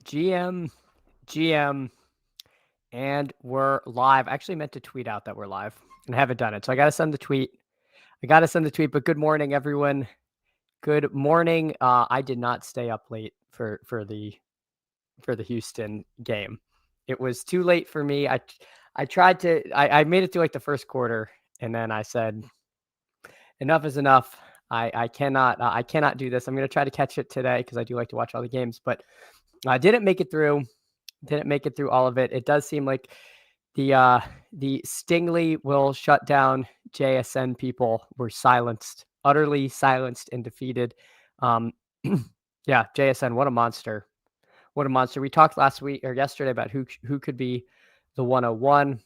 GM, and we're live. I actually meant to tweet out that we're live and I haven't done it. So I got to send the tweet. But good morning, everyone. Good morning. I did not stay up late for the Houston game. It was too late for me. I tried to, I made it through like the first quarter, and then I said, enough is enough. I cannot do this. I'm going to try to catch it today because I do like to watch all the games, but I didn't make it through. Didn't make it through all of it. It does seem like the Stingley will shut down JSN people were silenced, utterly silenced and defeated. Yeah, JSN, what a monster. What a monster. We talked last week or yesterday about who could be the 101.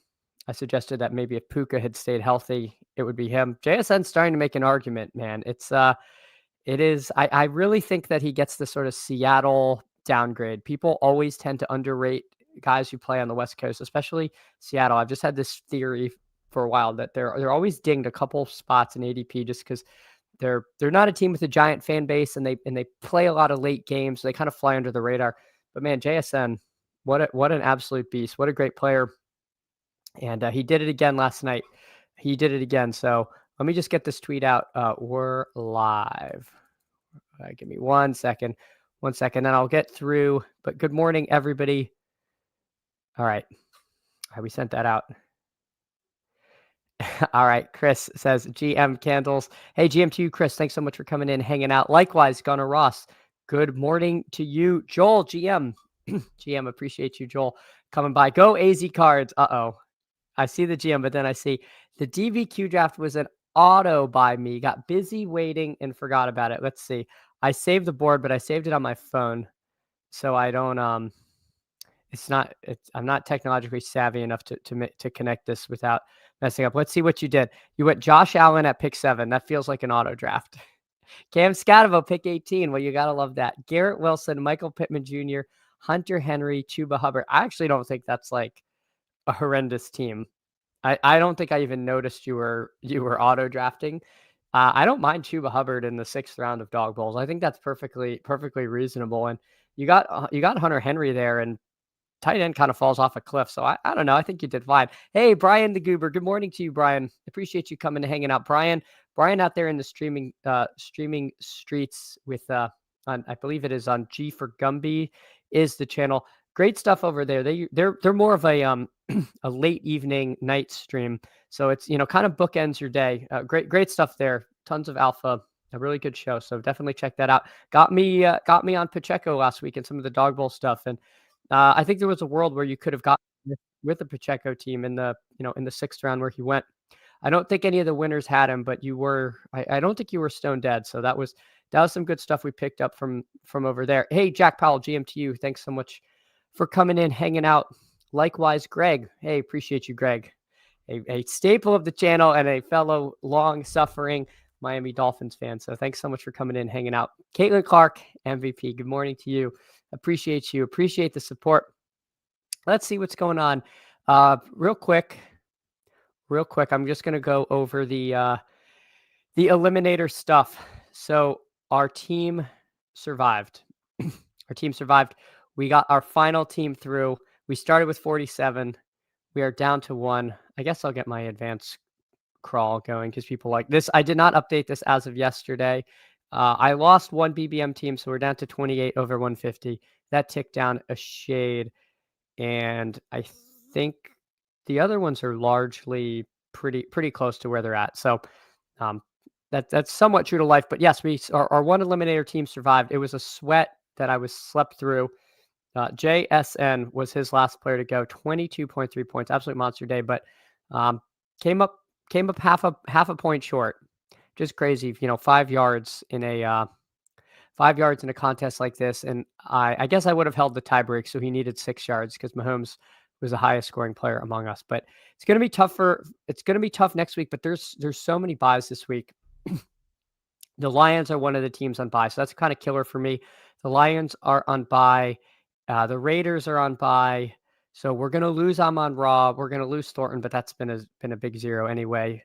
I suggested that maybe if Puka had stayed healthy, it would be him. JSN's starting to make an argument, man. It is. I really think that he gets the sort of Seattle downgrade. People always tend to underrate guys who play on the West Coast, especially Seattle. I've just had this theory for a while that they're always dinged a couple spots in ADP just because they're not a team with a giant fan base and they play a lot of late games. So they kind of fly under the radar. But man, JSN, what an absolute beast! What a great player, and he did it again last night. He did it again. So let me just get this tweet out. We're live. Give me 1 second. 1 second, and I'll get through. But good morning, everybody. All right, we sent that out. All right, Chris says GM candles. Hey, GM to you, Chris. Thanks so much for coming in, hanging out. Likewise, Gunnar Ross. Good morning to you, Joel, GM. GM, appreciate you, Joel, coming by. Go AZ cards. Uh-oh. I see the GM, but then I see the DVQ draft was an auto by me. Got busy waiting and forgot about it. Let's see. I saved the board, but I saved it on my phone. So I don't, I'm not technologically savvy enough to connect this without messing up. Let's see what you did. You went Josh Allen at pick 7. That feels like an auto draft. Cam Scatavo, pick 18. Well, you got to love that. Garrett Wilson, Michael Pittman Jr., Hunter Henry, Chuba Hubbard. I actually don't think that's like a horrendous team. I don't think I even noticed you were auto drafting. I don't mind Chuba Hubbard in the 6th round of Dawg Bowls. I think that's perfectly reasonable. And you got Hunter Henry there, and tight end kind of falls off a cliff. So I don't know. I think you did fine. Hey, Brian the Goober. Good morning to you, Brian. Appreciate you coming and hanging out. Brian out there in the streaming streets with I believe it is on G for Gumby is the channel. Great stuff over there. They're more of a a late evening night stream. So it's, kind of bookends your day. Great stuff there. Tons of alpha. A really good show. So definitely check that out. Got me on Pacheco last week and some of the Dawg Bowl stuff. And I think there was a world where you could have gotten with the Pacheco team in the 6th round where he went. I don't think any of the winners had him, but you were. I don't think you were stone dead. So that was some good stuff we picked up from over there. Hey, Jack Powell, GM to you. Thanks so much for coming in, hanging out. Likewise, Greg. Hey, appreciate you, Greg. A staple of the channel and a fellow long-suffering Miami Dolphins fan. So thanks so much for coming in, hanging out. Caitlin Clark, MVP. Good morning to you. Appreciate you. Appreciate the support. Let's see what's going on. Real quick. I'm just going to go over the eliminator stuff. So our team survived. We got our final team through. We started with 47. We are down to 1. I guess I'll get my advanced crawl going because people like this. I did not update this as of yesterday. I lost 1 BBM team, so we're down to 28 over 150. That ticked down a shade, and I think the other ones are largely pretty close to where they're at. So that's somewhat true to life. But yes, our 1 eliminator team survived. It was a sweat that I was slept through. JSN was his last player to go, 22.3 points, absolute monster day, but came up half a point short. Just crazy, 5 yards in a 5 yards in a contest like this, and I guess I would have held the tiebreak, so he needed 6 yards because Mahomes was the highest scoring player among us. But it's going to be tough next week. But there's so many buys this week. The Lions are one of the teams on bye, so that's kind of killer for me. The Lions are on bye. The Raiders are on bye. So we're going to lose Amon-Ra. We're going to lose Thornton, but that's been a big 0 anyway.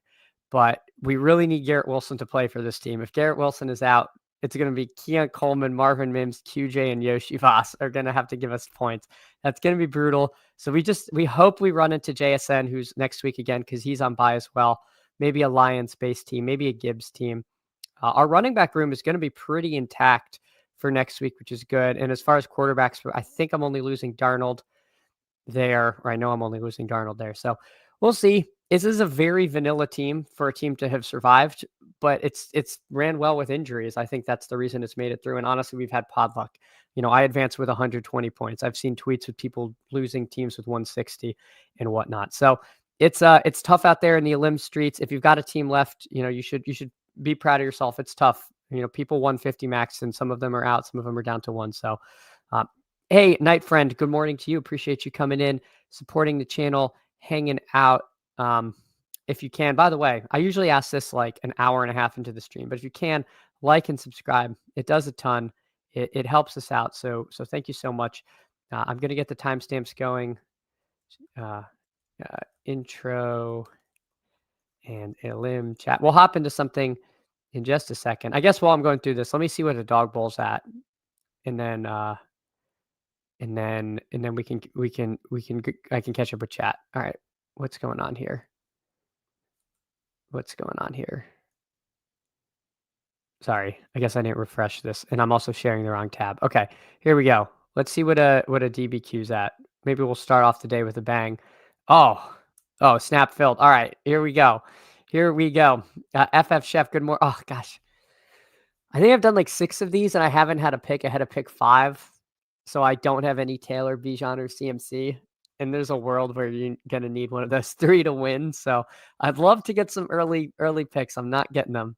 But we really need Garrett Wilson to play for this team. If Garrett Wilson is out, It's going to be Keon Coleman, Marvin Mims, QJ, and Yoshi Voss are going to have to give us points. That's going to be brutal. So we hope we run into JSN, who's next week again, because he's on bye as well. Maybe a Lions-based team, maybe a Gibbs team. Our running back room is going to be pretty intact for next week, which is good. And as far as quarterbacks, I think I'm only losing Darnold there, or I know I'm only losing Darnold there. So we'll see. This is a very vanilla team for a team to have survived, but it's ran well with injuries. I think that's the reason it's made it through. And honestly, we've had pod luck. I advanced with 120 points. I've seen tweets with people losing teams with 160 and whatnot. So it's tough out there in the Elim streets. If you've got a team left, you should be proud of yourself. It's tough. People 150 max, and some of them are out, some of them are down to one. So, hey, Night Friend, good morning to you. Appreciate you coming in, supporting the channel, hanging out. If you can, by the way, I usually ask this like an hour and a half into the stream, but if you can, like and subscribe. It does a ton. It helps us out. So thank you so much. I'm going to get the timestamps going. Intro and Elim chat. We'll hop into something in just a second. I guess while I'm going through this, let me see what the Dawg Bowl's at, and then we can I can catch up with chat. All right, what's going on here? Sorry, I guess I didn't refresh this, and I'm also sharing the wrong tab. Okay, here we go. Let's see what a DBQ's at. Maybe we'll start off the day with a bang. Oh, snap filled. All right, here we go. FF Chef, good morning. Oh gosh, I think I've done like 6 of these, and I haven't had a pick. I had to pick 5, so I don't have any Taylor, Bijan, or CMC. And there's a world where you're gonna need one of those 3 to win. So I'd love to get some early picks. I'm not getting them.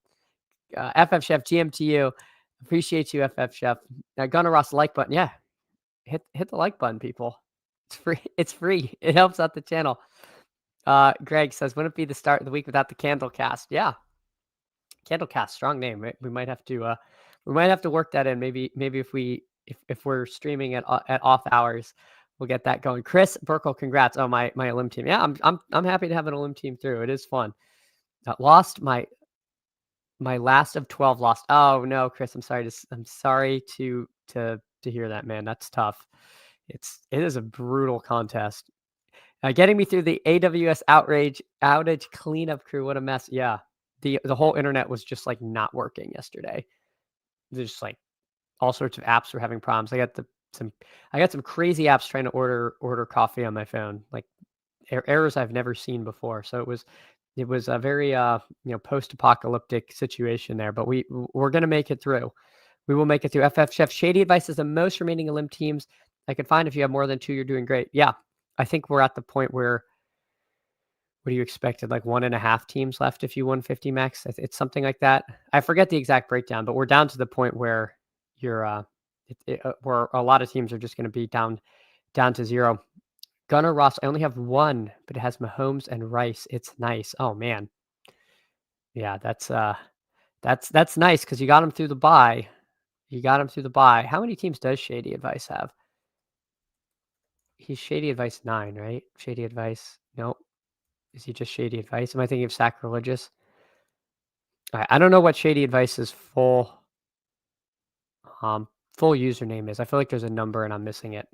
FF Chef, GM to you. Appreciate you, FF Chef. Now, Gunnar Ross like button. Yeah, hit the like button, people. It's free. It's free. It helps out the channel. Greg says, wouldn't it be the start of the week without the Candlecast? Yeah, Candlecast, strong name. We might have to work that in. Maybe if we're streaming at off hours, we'll get that going. Chris Burkle, congrats. Oh, my Elim team. Yeah, I'm happy to have an Elim team through. It is fun. Lost my last of 12 lost. Oh no, Chris, I'm sorry to hear that, man. That's tough. It is a brutal contest. Getting me through the AWS outage cleanup crew. What a mess. Yeah. The whole internet was just like not working yesterday. There's just like all sorts of apps were having problems. I got some crazy apps trying to order coffee on my phone, like errors I've never seen before. So it was a very post-apocalyptic situation there, but we're gonna make it through. We will make it through. FF Chef, shady advice is the most remaining Elim teams I could find. If you have more than 2, you're doing great. Yeah, I think we're at the point where, what do you expected? Like 1.5 teams left if you won 50 max. It's something like that. I forget the exact breakdown, but we're down to the point where you're where a lot of teams are just going to be down to 0. Gunnar Ross, I only have 1, but it has Mahomes and Rice. It's nice. Oh man, yeah, that's nice because you got him through the bye. How many teams does Shady Advice have? He's Shady Advice 9, right? Shady Advice. Nope. Is he just Shady Advice? Am I thinking of Sacrilegious? I don't know what Shady Advice's full username is. I feel like there's a number and I'm missing it.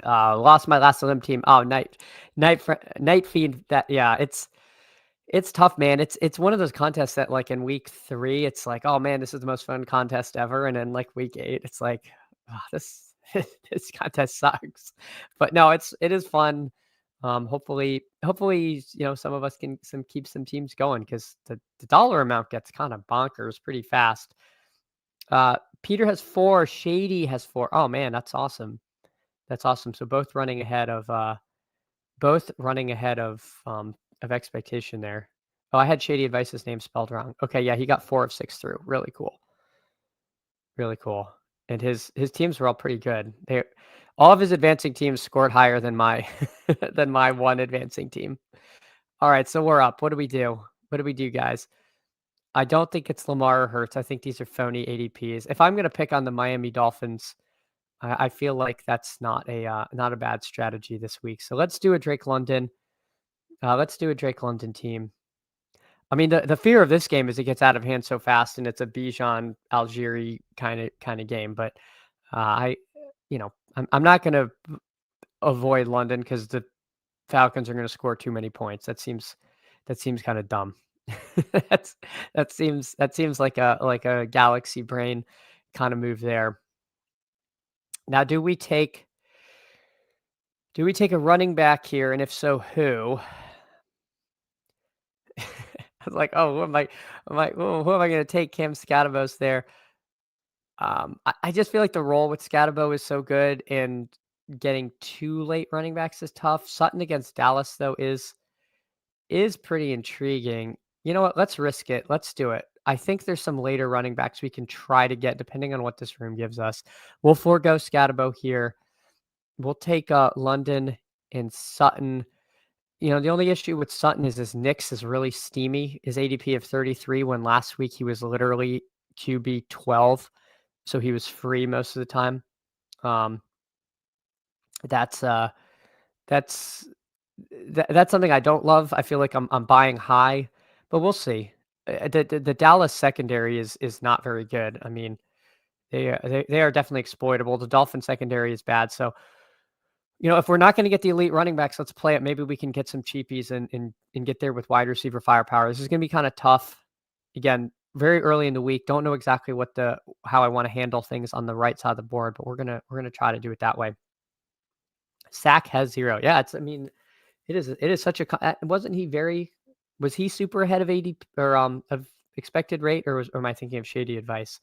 Lost my last Elim team. Oh, Night Feed. That, yeah, it's tough, man. It's one of those contests that like in week 3, it's like, oh man, this is the most fun contest ever, and then like week 8, it's like, oh, this contest sucks. But no, it is fun. Hopefully, some of us can keep some teams going because the dollar amount gets kind of bonkers pretty fast. Peter has 4. Shady has 4. Oh man, that's awesome. So both running ahead of expectation there. Oh, I had Shady Advice's name spelled wrong. Okay, yeah, he got 4 of 6 through. Really cool. And his teams were all pretty good. All of his advancing teams scored higher than my than my one advancing team. All right, so we're up. What do we do, guys? I don't think it's Lamar or Hurts. I think these are phony ADPs. If I'm going to pick on the Miami Dolphins, I feel like that's not a bad strategy this week. So let's do a Drake London. Team. I mean, the fear of this game is it gets out of hand so fast, and it's a Bijan Algeri kind of game. But I'm not going to avoid London because the Falcons are going to score too many points. That seems kind of dumb. That seems like a galaxy brain kind of move there. Now, do we take a running back here, and if so, who? I was like, oh, who am I going to take? Cam Scatterbo's there. I just feel like the role with Scatterbo is so good, and getting 2 late running backs is tough. Sutton against Dallas, though, is pretty intriguing. You know what? Let's risk it. Let's do it. I think there's some later running backs we can try to get, depending on what this room gives us. We'll forego Scatterbo here. We'll take London and Sutton. The only issue with Sutton is his Knicks is really steamy. His ADP of 33, when last week he was literally QB 12, so he was free most of the time. That's something I don't love. I feel like I'm buying high, but we'll see. The Dallas secondary is not very good. I mean, they are definitely exploitable. The Dolphins secondary is bad. So, if we're not going to get the elite running backs, let's play it. Maybe we can get some cheapies and get there with wide receiver firepower. This is going to be kind of tough. Again, very early in the week. Don't know exactly how I want to handle things on the right side of the board, but we're gonna try to do it that way. Sack has 0. Yeah, it is such a. Was he super ahead of ADP or of expected rate, or am I thinking of shady advice?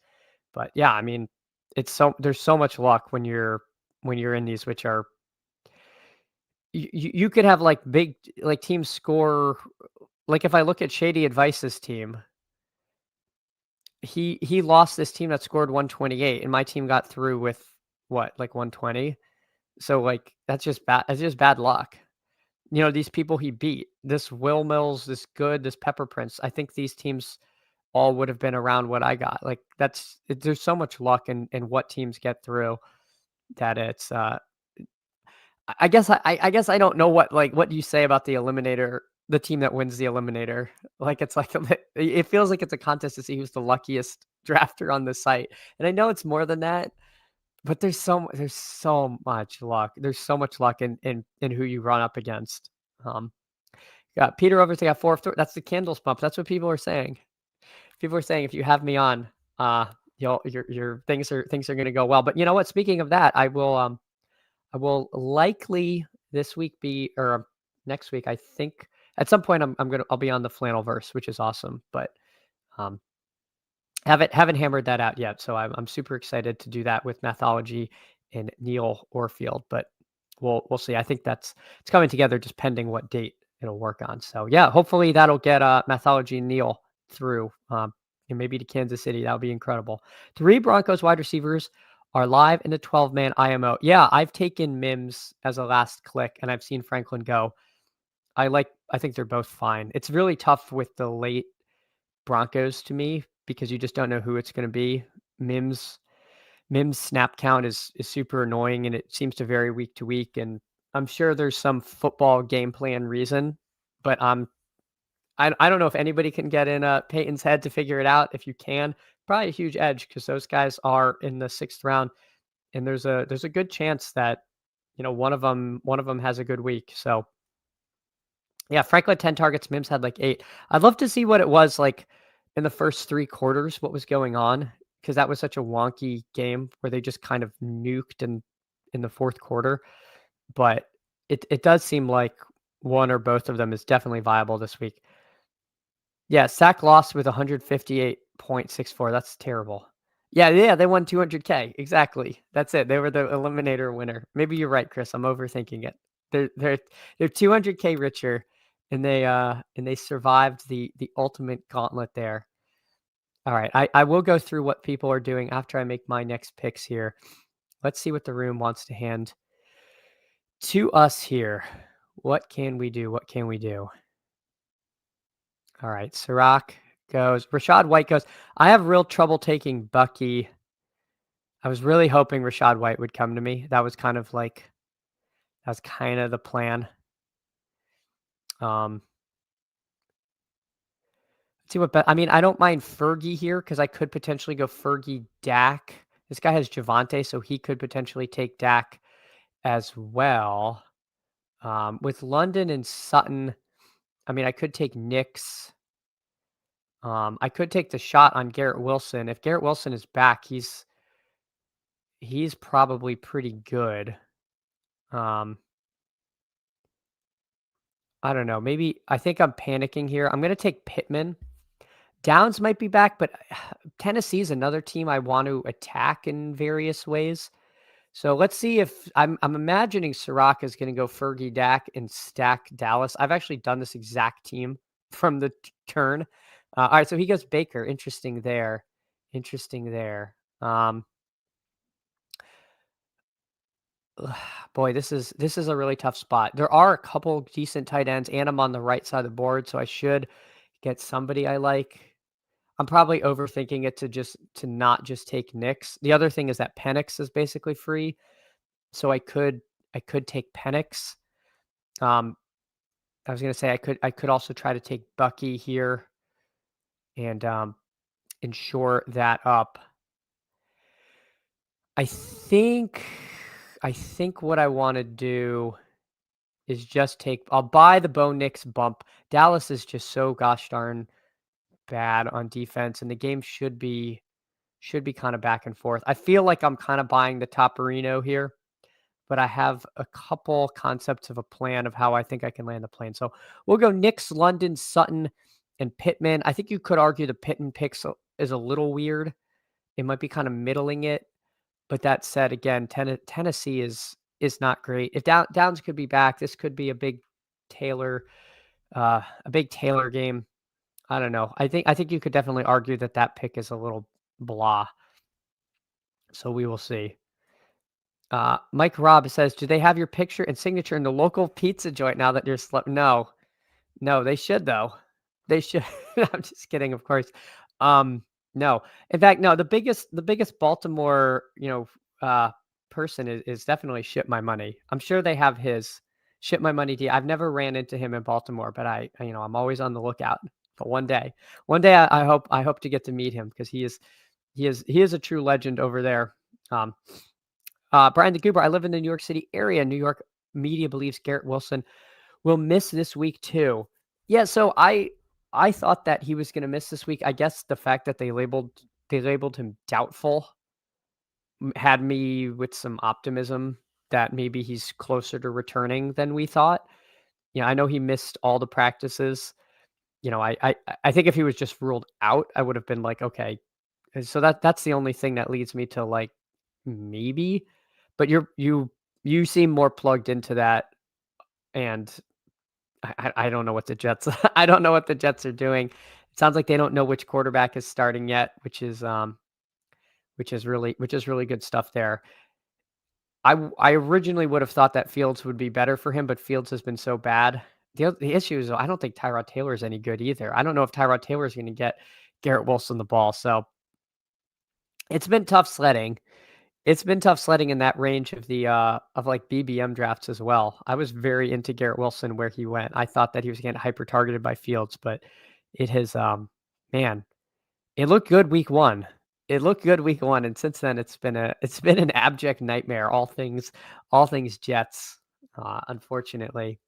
But yeah, I mean, there's so much luck when you're in these, which are you could have like big teams score. Like if I look at Shady Advice's team, he lost this team that scored 128, and my team got through with what, like 120. So like that's just bad luck. These people he beat, this Will Mills, this Pepper Prince. I think these teams all would have been around what I got. Like there's so much luck in what teams get through that it's. I guess I don't know what do you say about the eliminator, the team that wins the eliminator. Like it's like it feels like it's a contest to see who's the luckiest drafter on the site. And I know it's more than that, but there's so much luck. There's so much luck in who you run up against. Got Peter Overton got 4 of 3. That's the candles pump. That's what people are saying. People are saying if you have me on, your things are going to go well. But you know what? Speaking of that, I will likely this week or next week. I think at some point I'll be on the Flannelverse, which is awesome. But haven't hammered that out yet. So I'm super excited to do that with Mathology and Neil Orfield. But we'll see. I think it's coming together, just pending what date it'll work on. So yeah, hopefully that'll get Mathology and Neil through, and maybe to Kansas City. That would be incredible. 3 Broncos wide receivers are live in the 12-man IMO. Yeah, I've taken Mims as a last click, and I've seen Franklin go. I think they're both fine. It's really tough with the late Broncos to me because you just don't know who it's going to be. Mims snap count is super annoying, and it seems to vary week to week. And I'm sure there's some football game plan reason, but I don't know if anybody can get in Peyton's head to figure it out. If you can, probably a huge edge because those guys are in the 6th round, and there's a good chance that one of them has a good week. So yeah, Franklin 10 targets, Mims had like 8. I'd love to see what it was like in the first 3 quarters, what was going on, because that was such a wonky game where they just kind of nuked in the 4th quarter. But it does seem like one or both of them is definitely viable this week. Yeah, Sack lost with 158.64. That's terrible. Yeah, they won 200K. Exactly. That's it. They were the eliminator winner. Maybe you're right, Chris. I'm overthinking it. They're 200K richer, and they survived the ultimate gauntlet there. All right, I will go through what people are doing after I make my next picks here. Let's see what the room wants to hand to us here. What can we do? What can we do? All right, Sirac goes. Rashad White goes. I have real trouble taking Bucky. I was really hoping Rashad White would come to me. That was kind of the plan. See what I mean, I don't mind Fergie here because I could potentially go Fergie Dak. This guy has Javante, so he could potentially take Dak as well. With London and Sutton, I mean, I could take Knicks. I could take the shot on Garrett Wilson. If Garrett Wilson is back, he's probably pretty good. I don't know. Maybe I think I'm panicking here. I'm going to take Pittman. Downs might be back, but Tennessee is another team I want to attack in various ways. So let's see if I'm imagining Sirach is going to go Fergie Dak and stack Dallas. I've actually done this exact team from the turn. All right, so he goes Baker. Interesting there. Interesting there. Boy, this is a really tough spot. There are a couple decent tight ends, and I'm on the right side of the board, so I should get somebody I like. I'm probably overthinking it to not just take Knicks. The other thing is that Penix is basically free, so I could take Penix. I was gonna say I could also try to take Bucky here and shore that up. I think what I want to do is just I'll buy the Bo Nix bump. Dallas is just so gosh darn bad on defense, and the game should be kind of back and forth. I feel like I'm kind of buying the Toporino here, but I have a couple concepts of a plan of how I think I can land the plane. So we'll go Knicks, London, Sutton, and Pittman. I think you could argue the Pittman picks is a little weird. It might be kind of middling it. But that said, again, Tennessee is not great. If Downs could be back, this could be a big Taylor game. I don't know. I think you could definitely argue that pick is a little blah. So we will see. Mike Robb says, "Do they have your picture and signature in the local pizza joint now that you're No, they should though. They should. I'm just kidding, of course. No, in fact, no. The biggest Baltimore, person is definitely Ship My Money. I'm sure they have his Ship My Money deal. I've never ran into him in Baltimore, but I'm always on the lookout. But one day, I hope to get to meet him because he is a true legend over there. Brian the Goober, I live in the New York City area. New York media believes Garrett Wilson will miss this week too. Yeah, so I thought that he was going to miss this week. I guess the fact that they labeled him doubtful had me with some optimism that maybe he's closer to returning than we thought. I know he missed all the practices. I think if he was just ruled out, I would have been like, okay. So that's the only thing that leads me to like maybe. But you seem more plugged into that, and I don't know what the Jets I don't know what the Jets are doing. It sounds like they don't know which quarterback is starting yet, which is really good stuff there. I originally would have thought that Fields would be better for him, but Fields has been so bad. The issue is I don't think Tyrod Taylor is any good either. I don't know if Tyrod Taylor is going to get Garrett Wilson the ball. So it's been tough sledding. It's been tough sledding in that range of the of like BBM drafts as well. I was very into Garrett Wilson where he went. I thought that he was getting hyper targeted by Fields, but it has man, it looked good week 1. It looked good week 1, and since then it's been an abject nightmare. All things Jets, unfortunately.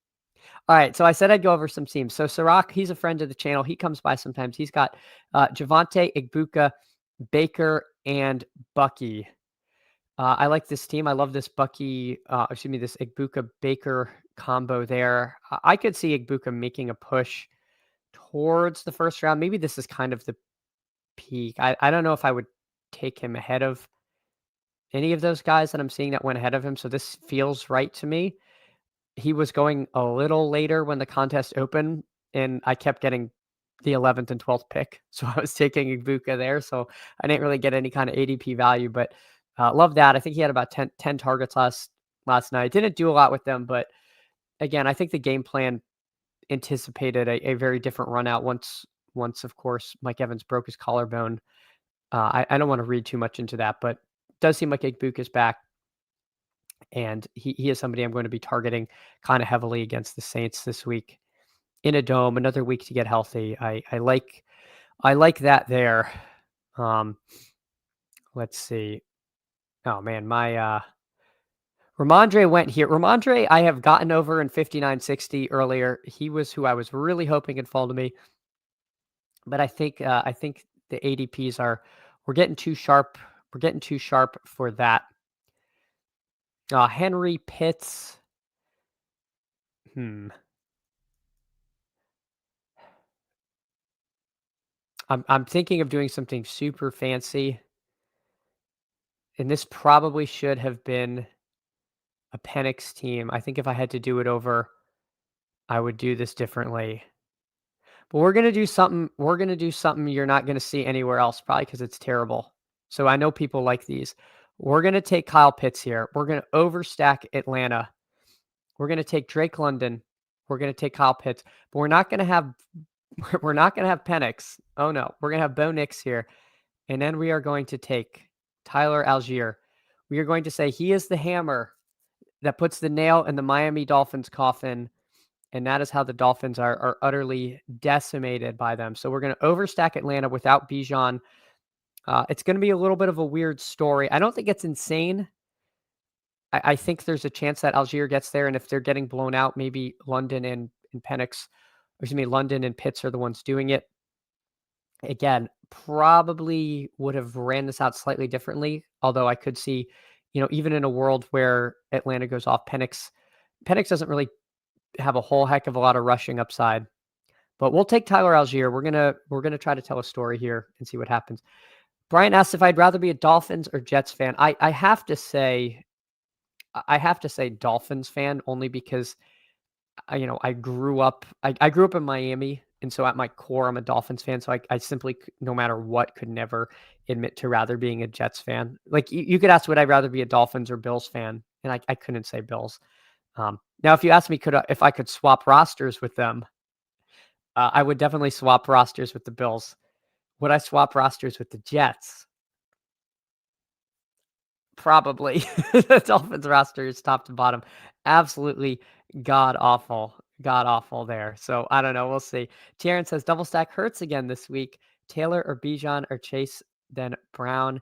All right, so I said I'd go over some teams. So Sirach, he's a friend of the channel. He comes by sometimes. He's got Javante, Igbuka, Baker, and Bucky. I like this team. I love this this Igbuka Baker combo there. I could see Igbuka making a push towards the first round. Maybe this is kind of the peak. I don't know if I would take him ahead of any of those guys that I'm seeing that went ahead of him. So this feels right to me. He was going a little later when the contest opened, and I kept getting the 11th and 12th pick. So I was taking Igbuka there. So I didn't really get any kind of ADP value, but love that. I think he had about 10 targets last night. Didn't do a lot with them, but again, I think the game plan anticipated a very different run out once, of course, Mike Evans broke his collarbone. I don't want to read too much into that, but it does seem like Igbuka is back. And he is somebody I'm going to be targeting kind of heavily against the Saints this week in a dome. Another week to get healthy. I like I like that there. Let's see. Oh man, my Ramondre went here. Ramondre, I have gotten over in 59.60 earlier. He was who I was really hoping would fall to me, but I think the ADPs we're getting too sharp. We're getting too sharp for that. Henry Pitts. I'm thinking of doing something super fancy, and this probably should have been a Penix team. I think if I had to do it over, I would do this differently. But we're gonna do something. We're gonna do something you're not gonna see anywhere else, probably because it's terrible. So I know people like these. We're gonna take Kyle Pitts here. We're gonna overstack Atlanta. We're gonna take Drake London. We're gonna take Kyle Pitts, but we're not gonna have Penix. Oh no, we're gonna have Bo Nix here, and then we are going to take Tyler Algier. We are going to say he is the hammer that puts the nail in the Miami Dolphins coffin. And that is how the Dolphins are utterly decimated by them. So we're going to overstack Atlanta without Bijan. It's going to be a little bit of a weird story. I don't think it's insane. I think there's a chance that Algier gets there. And if they're getting blown out, maybe London and Penix, London and Pitts are the ones doing it. Again, probably would have ran this out slightly differently. Although I could see, even in a world where Atlanta goes off, Penix doesn't really have a whole heck of a lot of rushing upside, but we'll take Tyler Algier. We're gonna try to tell a story here and see what happens. Brian asked if I'd rather be a Dolphins or Jets fan. I have to say Dolphins fan, only because I grew up in Miami, and so at my core I'm a Dolphins fan. So I simply, no matter what, could never admit to rather being a Jets fan. Like you could ask, would I rather be a Dolphins or Bills fan, and I couldn't say Bills. Now, if you ask me, if I could swap rosters with them, I would definitely swap rosters with the Bills. Would I swap rosters with the Jets? Probably. The Dolphins roster is top to bottom. Absolutely god awful there. So I don't know. We'll see. Taryn says double stack Hurts again this week. Taylor or Bijan or Chase, then Brown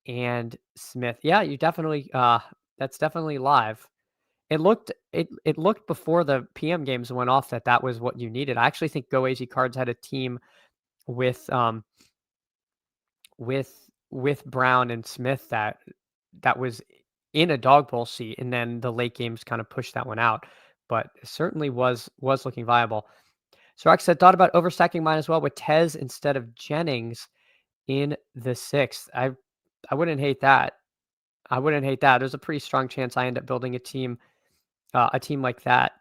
and Smith. Yeah, you definitely. That's definitely live. It looked before the PM games went off that was what you needed. I actually think Go AZ Cards had a team with Brown and Smith that was in a Dawg Bowl seat, and then the late games kind of pushed that one out. But it certainly was looking viable. Sirac said thought about overstacking mine as well with Tez instead of Jennings in the 6th. I wouldn't hate that. There's a pretty strong chance I end up building a team like that.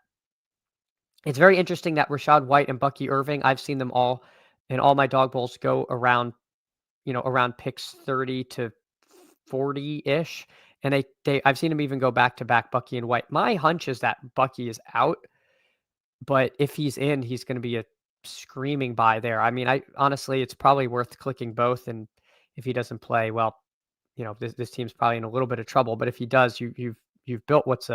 It's very interesting that Rachaad White and Bucky Irving, I've seen them all in all my Dawg Bowls go around picks 30 to 40-ish. And I've seen them even go back to back, Bucky and White. My hunch is that Bucky is out, but if he's in, he's going to be a screaming buy there. I mean, honestly, it's probably worth clicking both. And if he doesn't play, well, this team's probably in a little bit of trouble. But if he does, you've built what's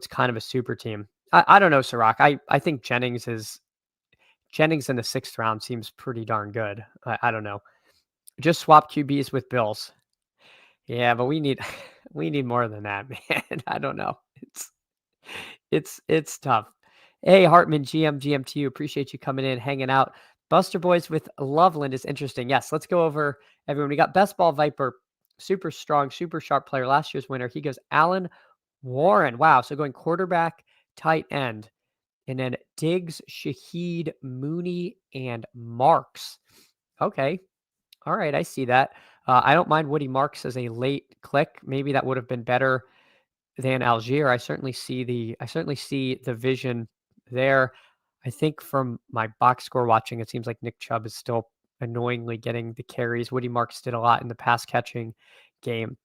kind of a super team. I don't know, Sirac. I think Jennings in the 6th round seems pretty darn good. I don't know. Just swap QBs with Bills. Yeah, but we need more than that, man. I don't know. It's tough. Hey, Hartman, GM to you. Appreciate you coming in, hanging out. Buster Boys with Loveland is interesting. Yes, let's go over everyone. We got Best Ball Viper, super strong, super sharp player. Last year's winner. He goes Allen Warren. Wow. So going quarterback, tight end, and then Diggs, Shaheed, Mooney, and Marks. Okay. All right. I see that. I don't mind Woody Marks as a late click. Maybe that would have been better than Algier. I certainly see the vision there. I think from my box score watching, it seems like Nick Chubb is still annoyingly getting the carries. Woody Marks did a lot in the pass catching game,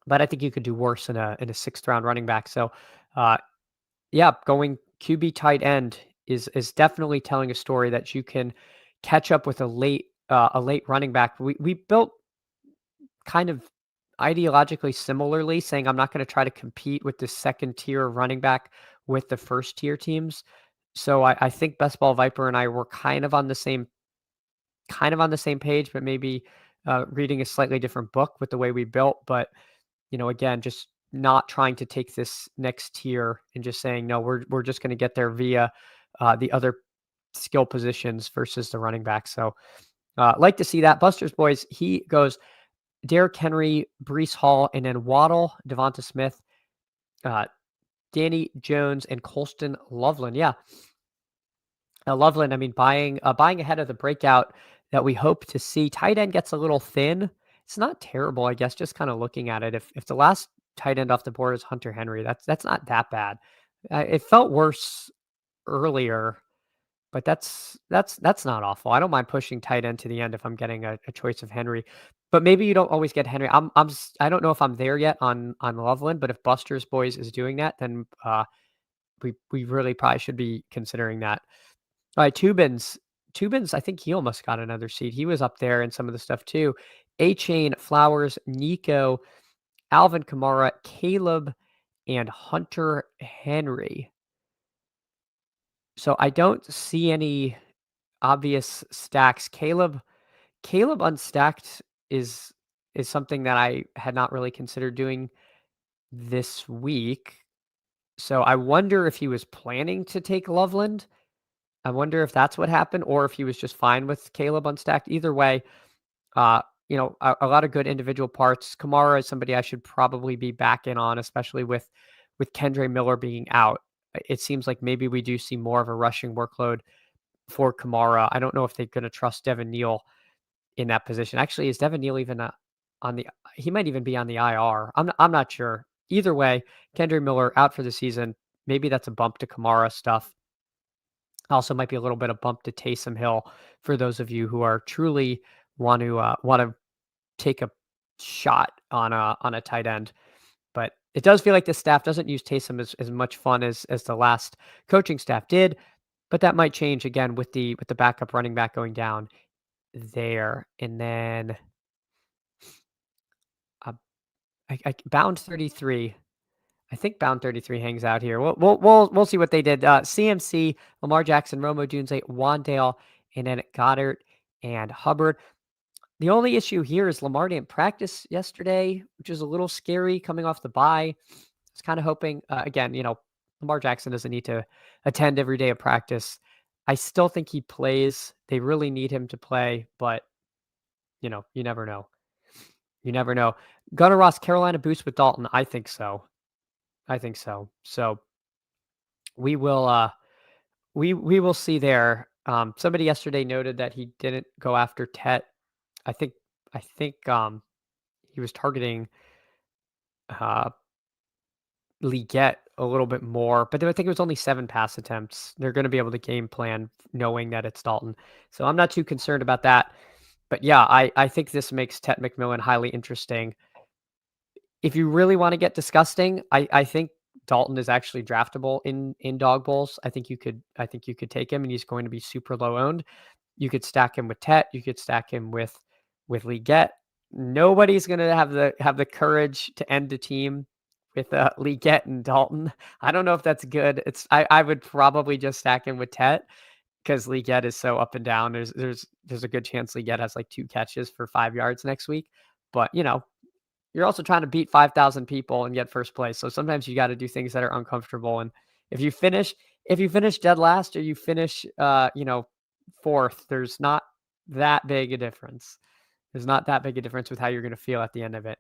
but I think you could do worse in a 6th round running back. So, yeah, going QB tight end is definitely telling a story that you can catch up with a late running back. We built kind of ideologically similarly, saying I'm not going to try to compete with the 2nd tier running back with the 1st tier teams. So I think Best Ball Viper and I were kind of on the same kind of on the same page, but maybe reading a slightly different book with the way we built. But again, just not trying to take this next tier and just saying no, we're just going to get there via the other skill positions versus the running back. So like to see that. Buster's Boys, he goes Derrick Henry, Breece Hall, and then Waddle, Devonta Smith, Danny Jones, and Colston Loveland. Yeah. Loveland, I mean, buying ahead of the breakout that we hope to see. Tight end gets a little thin. It's not terrible, I guess, just kind of looking at it. If the last tight end off the board is Hunter Henry, that's not that bad. It felt worse earlier, but that's not awful. I don't mind pushing tight end to the end if I'm getting a choice of Henry. But maybe you don't always get Henry. I don't know if I'm there yet on Loveland, but if Buster's Boys is doing that, then we really probably should be considering that. All right, Tubins, I think he almost got another seat. He was up there in some of the stuff too. A-Chain, Flowers, Nico, Alvin Kamara, Caleb, and Hunter Henry. So I don't see any obvious stacks. Caleb unstacked is something that I had not really considered doing this week. So I wonder if he was planning to take Loveland. I wonder if that's what happened, or if he was just fine with Caleb unstacked. Either way, a lot of good individual parts. Kamara is somebody I should probably be back in on, especially with Kendre Miller being out. It seems like maybe we do see more of a rushing workload for Kamara. I don't know if they're going to trust Devin Neal in that position. Actually, is Devin Neal even on the? He might even be on the IR. I'm not sure. Either way, Kendre Miller out for the season. Maybe that's a bump to Kamara stuff. Also, might be a little bit of bump to Taysom Hill for those of you who are truly want to take a shot on a tight end. But it does feel like the staff doesn't use Taysom as much fun as the last coaching staff did. But that might change again with the backup running back going down there. And then Bound 33. I think Bound 33 hangs out here. We'll see what they did. CMC, Lamar Jackson, Romo Dunze, Wandale, and then Goddard and Hubbard. The only issue here is Lamar didn't practice yesterday, which is a little scary coming off the bye. I was kind of hoping, again, Lamar Jackson doesn't need to attend every day of practice. I still think he plays. They really need him to play, but, you never know. You never know. Gunnar Ross, Carolina boost with Dalton. I think so. So we will we will see there. Somebody yesterday noted that he didn't go after Tet. I think he was targeting Leggett a little bit more, but I think it was only 7 pass attempts. They're going to be able to game plan knowing that it's Dalton. So I'm not too concerned about that. But yeah, I think this makes Tet McMillan highly interesting. If you really want to get disgusting, I think Dalton is actually draftable in Dawg Bowls. I think you could take him, and he's going to be super low owned. You could stack him with Tet. You could stack him with Leggett. Nobody's going to have the courage to end the team with Leggett and Dalton. I don't know if that's good. I would probably just stack him with Tet because Leggett is so up and down. There's a good chance Leggett has like 2 catches for 5 yards next week. But you're also trying to beat 5,000 people and get first place. So sometimes you got to do things that are uncomfortable. And if you finish dead last or you finish, fourth, there's not that big a difference. There's not that big a difference with how you're going to feel at the end of it.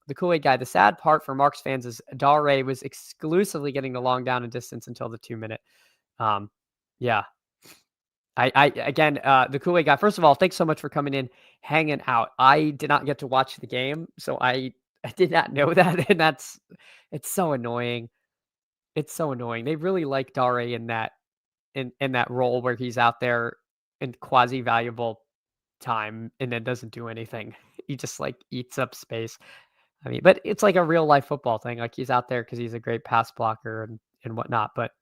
The Kool-Aid guy, the sad part for Marks fans is Dare was exclusively getting the long down and distance until the 2-minute. Yeah. Again, the Kool-Aid guy, first of all, thanks so much for coming in, hanging out. I did not get to watch the game, so I did not know that, and it's so annoying. It's so annoying. They really like Dare in that role where he's out there in quasi-valuable time and then doesn't do anything. He just like eats up space. I mean, but it's like a real life football thing. Like he's out there because he's a great pass blocker and whatnot, but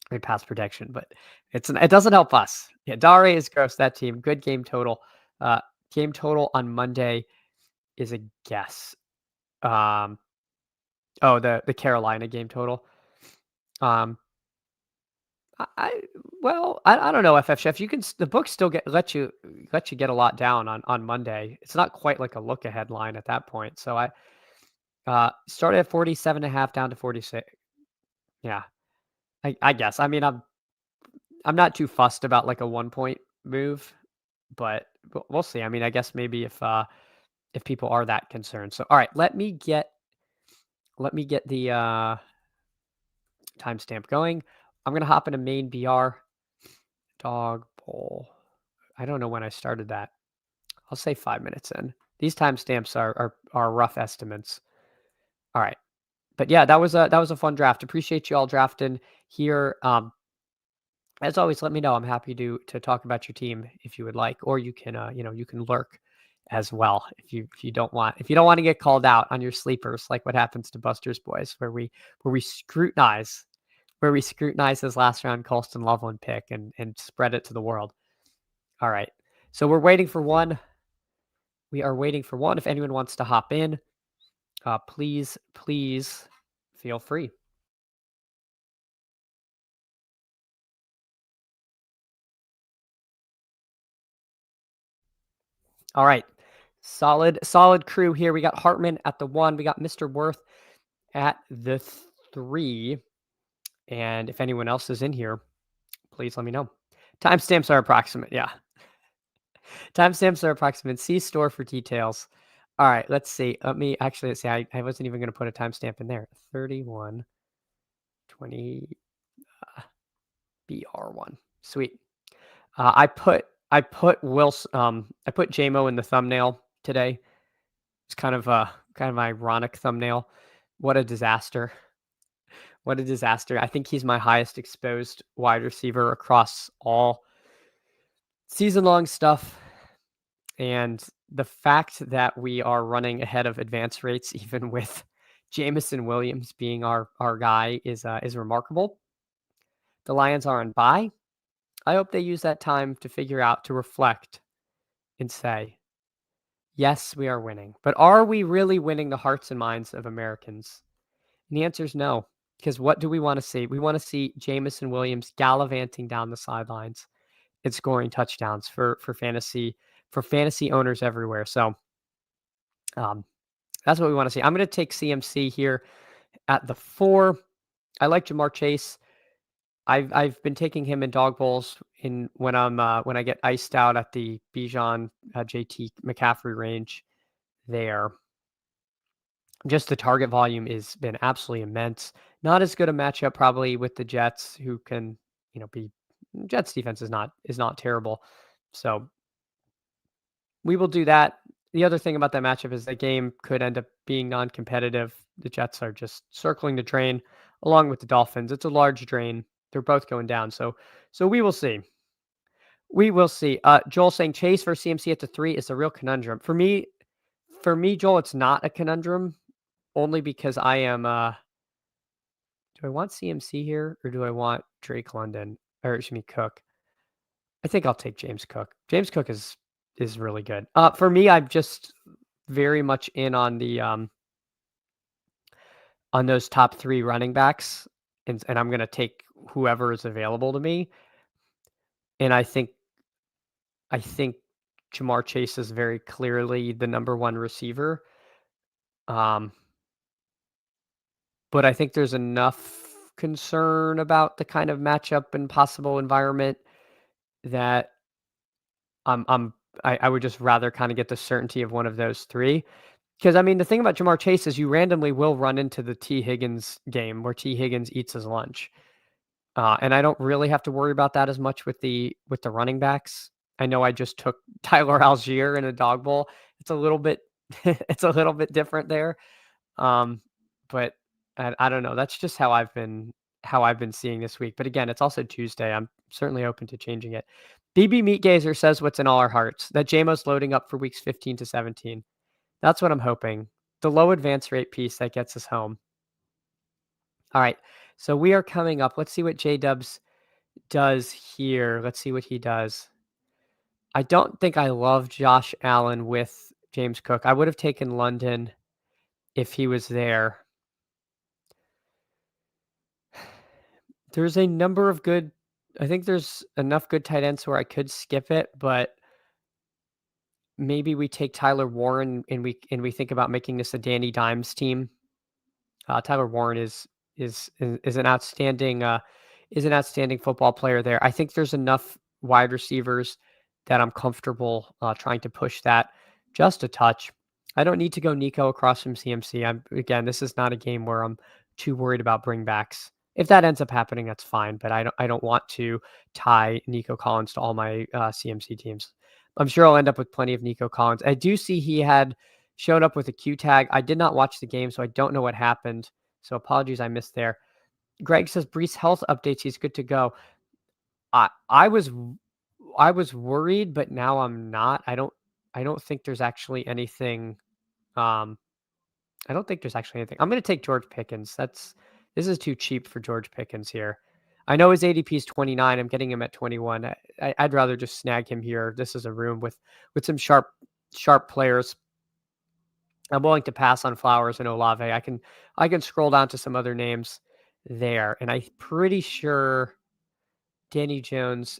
great pass protection, but it doesn't help us. Yeah, Dare is gross. That team, good game total. Game total on Monday is a guess. The Carolina game total. I well, I don't know, FF Chef. You can the book still let you get a lot down on Monday. It's not quite like a look ahead line at that point. So I started at 47 and a half down to 46. Yeah, I guess. I mean, I'm not too fussed about like a 1 point move, but we'll see. I mean, I guess maybe if people are that concerned. So all right, let me get the timestamp going. I'm gonna hop into main BR Dawg Bowl. I don't know when I started that. I'll say 5 minutes in. These timestamps are rough estimates. All right, but yeah, that was a fun draft. Appreciate you all drafting here. As always, let me know. I'm happy to talk about your team if you would like, or you can you can lurk as well if you don't want to get called out on your sleepers, like what happens to Buster's Boys, where we scrutinize his last round Colston Loveland pick and spread it to the world. All right, so we're waiting for one. We are waiting for one. If anyone wants to hop in, please feel free. All right. Solid crew here. We got Hartman at the 1. We got Mr. Worth at the 3. And if anyone else is in here, please let me know. Timestamps are approximate. Yeah. Timestamps are approximate. See store for details. All right. Let's see. Let's see. I wasn't even going to put a timestamp in there. 3120 BR1. Sweet. I put JMO in the thumbnail today. It's kind of an ironic thumbnail. What a disaster. What a disaster. I think he's my highest exposed wide receiver across all season-long stuff. And the fact that we are running ahead of advance rates, even with Jameson Williams being our guy, is remarkable. The Lions are on bye. I hope they use that time to figure out, to reflect and say, yes, we are winning. But are we really winning the hearts and minds of Americans? And the answer is no. Because what do we want to see? We want to see Jameson Williams gallivanting down the sidelines and scoring touchdowns for fantasy owners everywhere. So that's what we want to see. I'm going to take CMC here at the 4. I like Jamar Chase. I've been taking him in dog bowls when I get iced out at the Bijan JT McCaffrey range there. Just the target volume has been absolutely immense. Not as good a matchup probably with the Jets, who can, be Jets defense is not terrible. So we will do that. The other thing about that matchup is the game could end up being non-competitive. The Jets are just circling the drain along with the Dolphins. It's a large drain. They're both going down. So we will see. We will see. Joel saying Chase versus CMC at the 3 is a real conundrum. For me, Joel, it's not a conundrum, only because I am do I want CMC here or do I want Drake London, or excuse me, Cook? I think I'll take James Cook. James Cook is really good. For me, I'm just very much in on the on those top 3 running backs, and I'm going to take whoever is available to me. And I think Jamar Chase is very clearly the number 1 receiver. But I think there's enough concern about the kind of matchup and possible environment that I would just rather kind of get the certainty of one of those 3. Because, I mean, the thing about Jamar Chase is you randomly will run into the T. Higgins game where T. Higgins eats his lunch. And I don't really have to worry about that as much with the running backs. I know I just took Tyler Algier in a dog bowl. It's a little bit different there. But I don't know. That's just how I've been seeing this week. But again, it's also Tuesday. I'm certainly open to changing it. BB Meatgazer says what's in all our hearts, that JMO's loading up for weeks 15 to 17. That's what I'm hoping. The low advance rate piece that gets us home. All right. So we are coming up. Let's see what J-Dubs does here. Let's see what he does. I don't think I love Josh Allen with James Cook. I would have taken London if he was there. There's a number of good I think there's enough good tight ends where I could skip it, but maybe we take Tyler Warren and we think about making this a Danny Dimes team. Tyler Warren is an outstanding football player there. I think there's enough wide receivers that I'm comfortable trying to push that just a touch. I don't need to go Nico across from CMC. Again, this is not a game where I'm too worried about bringbacks. If that ends up happening, that's fine. But I don't want to tie Nico Collins to all my CMC teams. I'm sure I'll end up with plenty of Nico Collins. I do see he had showed up with a Q tag. I did not watch the game, so I don't know what happened. So apologies I missed there. Greg says Brees health updates. He's good to go. I was worried, but now I'm not. I don't think there's actually anything. I don't think there's actually anything. I'm going to take George Pickens. This is too cheap for George Pickens here. I know his ADP is 29. I'm getting him at 21. I'd rather just snag him here. This is a room with some sharp players. I'm willing to pass on Flowers and Olave. I can scroll down to some other names there, and I'm pretty sure Daniel Jones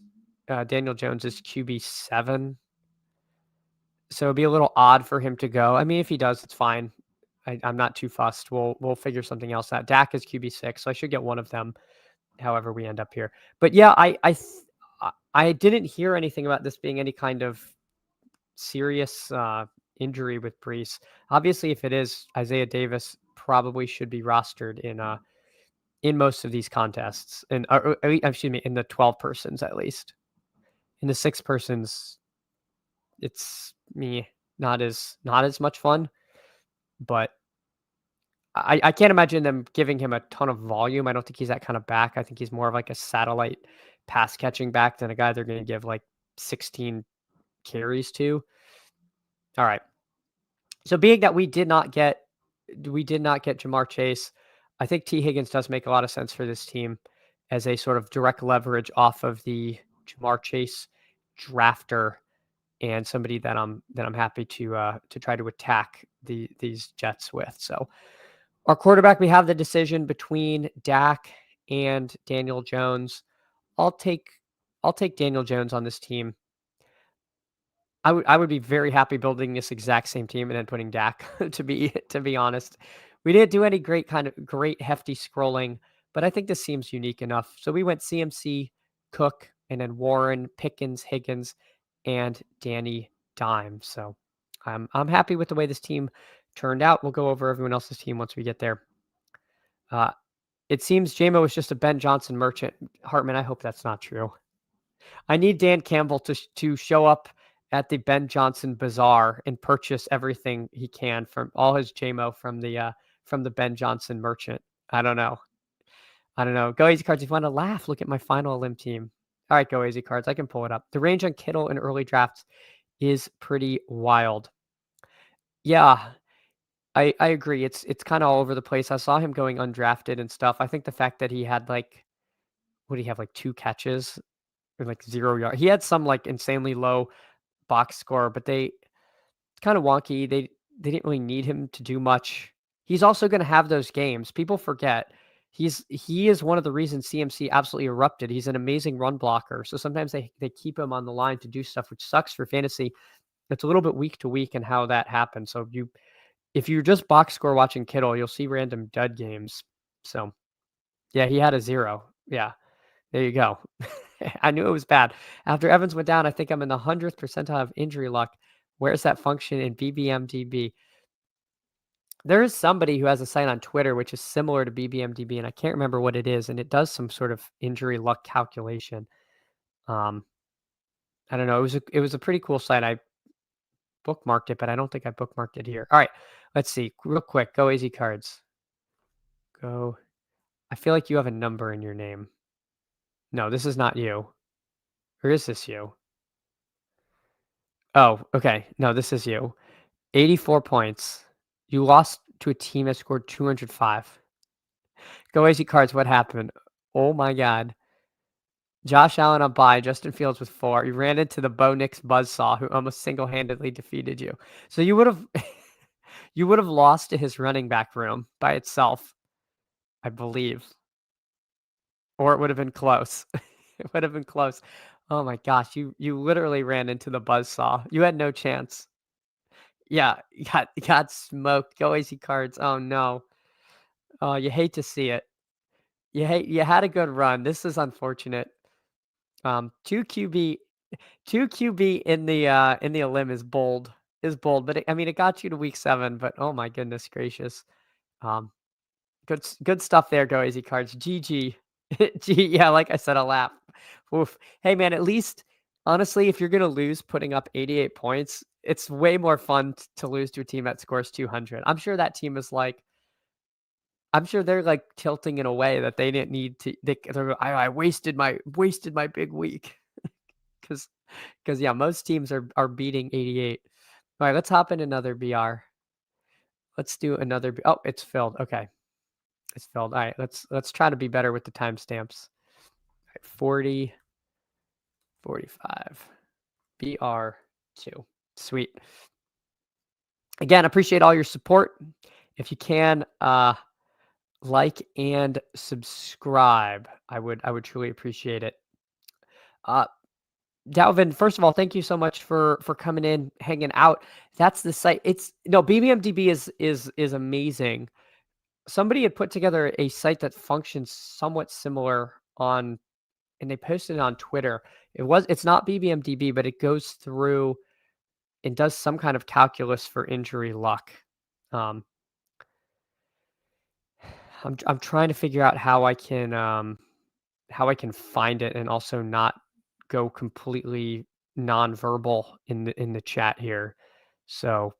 is QB7. So it'd be a little odd for him to go. I mean, if he does, it's fine. I'm not too fussed. We'll figure something else out. Dak is QB6, so I should get one of them. However, we end up here. But yeah, I didn't hear anything about this being any kind of serious injury with Brees. Obviously, if it is, Isaiah Davis probably should be rostered in most of these contests, and excuse me, in the 12 persons at least. In the 6 persons, it's not as much fun, but I can't imagine them giving him a ton of volume. I don't think he's that kind of back. I think he's more of like a satellite pass catching back than a guy they're going to give like 16 carries to. All right. So being that we did not get Jamar Chase, I think T. Higgins does make a lot of sense for this team as a sort of direct leverage off of the Jamar Chase drafter and somebody that I'm happy to try to attack these Jets with. So our quarterback, we have the decision between Dak and Daniel Jones. I'll take Daniel Jones on this team. I would be very happy building this exact same team and then putting Dak to be honest. We didn't do any great hefty scrolling, but I think this seems unique enough. So we went CMC, Cook, and then Warren, Pickens, Higgins, and Danny Dimes. So I'm happy with the way this team turned out. We'll go over everyone else's team once we get there. It seems JMO is just a Ben Johnson merchant. Hartman, I hope that's not true. I need Dan Campbell to show up at the Ben Johnson Bazaar and purchase everything he can from all his JMO from the Ben Johnson merchant. I don't know. Go Easy Cards. If you want to laugh, look at my final Elim team. All right, go Easy Cards. I can pull it up. The range on Kittle in early drafts is pretty wild. Yeah, I agree. It's kind of all over the place. I saw him going undrafted and stuff. I think the fact that he had what did he have, 2 catches or 0 yards? He had some insanely low box score, but it's kind of wonky. They didn't really need him to do much. He's also going to have those games. People forget he is one of the reasons CMC absolutely erupted. He's an amazing run blocker. So sometimes they keep him on the line to do stuff, which sucks for fantasy. It's a little bit week to week and how that happens. So if you're just box score watching Kittle, you'll see random dud games. So yeah, he had a 0. Yeah, there you go. I knew it was bad. After Evans went down, I think I'm in the 100th percentile of injury luck. Where's that function in BBMDB? There is somebody who has a site on Twitter which is similar to BBMDB, and I can't remember what it is, and it does some sort of injury luck calculation. I don't know. It was a pretty cool site. I bookmarked it, but I don't think I bookmarked it here. All right, let's see. Real quick, go Easy Cards. Go. I feel like you have a number in your name. No, this is not you. Or is this you? Oh, okay. No, this is you. 84 points. You lost to a team that scored 205. Go Easy Cards. What happened? Oh my God. Josh Allen on bye. Justin Fields with 4. You ran into the Bo Nix buzzsaw, who almost single-handedly defeated you. So you would have lost to his running back room by itself, I believe. Or it would have been close. It would have been close. Oh my gosh, you literally ran into the buzzsaw. You had no chance. Yeah, you got smoked. Go easy cards. Oh no. Oh, you hate to see it. You had a good run. This is unfortunate. 2 QB 2 QB in the Elim is bold, but I mean it got you to week 7, but oh my goodness gracious. Um good stuff there, Go Easy Cards. GG. Yeah, like I said, a lap. Oof. Hey man, at least honestly, if you're gonna lose putting up 88 points, it's way more fun to lose to a team that scores 200. I'm sure that team is like, I'm sure they're like tilting in a way that they didn't need to. I wasted my big week because yeah, most teams are beating 88. All right, let's hop in another BR. Let's do another. Oh, it's filled. Okay. It's filled. All right, let's try to be better with the timestamps. All right, 40, 45, BR2. Sweet. Again, appreciate all your support. If you can, like and subscribe. I would truly appreciate it. Dalvin, first of all, thank you so much for coming in, hanging out. That's the site. It's no BBMDB is amazing. Somebody had put together a site that functions somewhat similar on, and they posted it on Twitter. It's not BBMDB, but it goes through and does some kind of calculus for injury luck. I'm trying to figure out how I can find it and also not go completely nonverbal in the chat here. So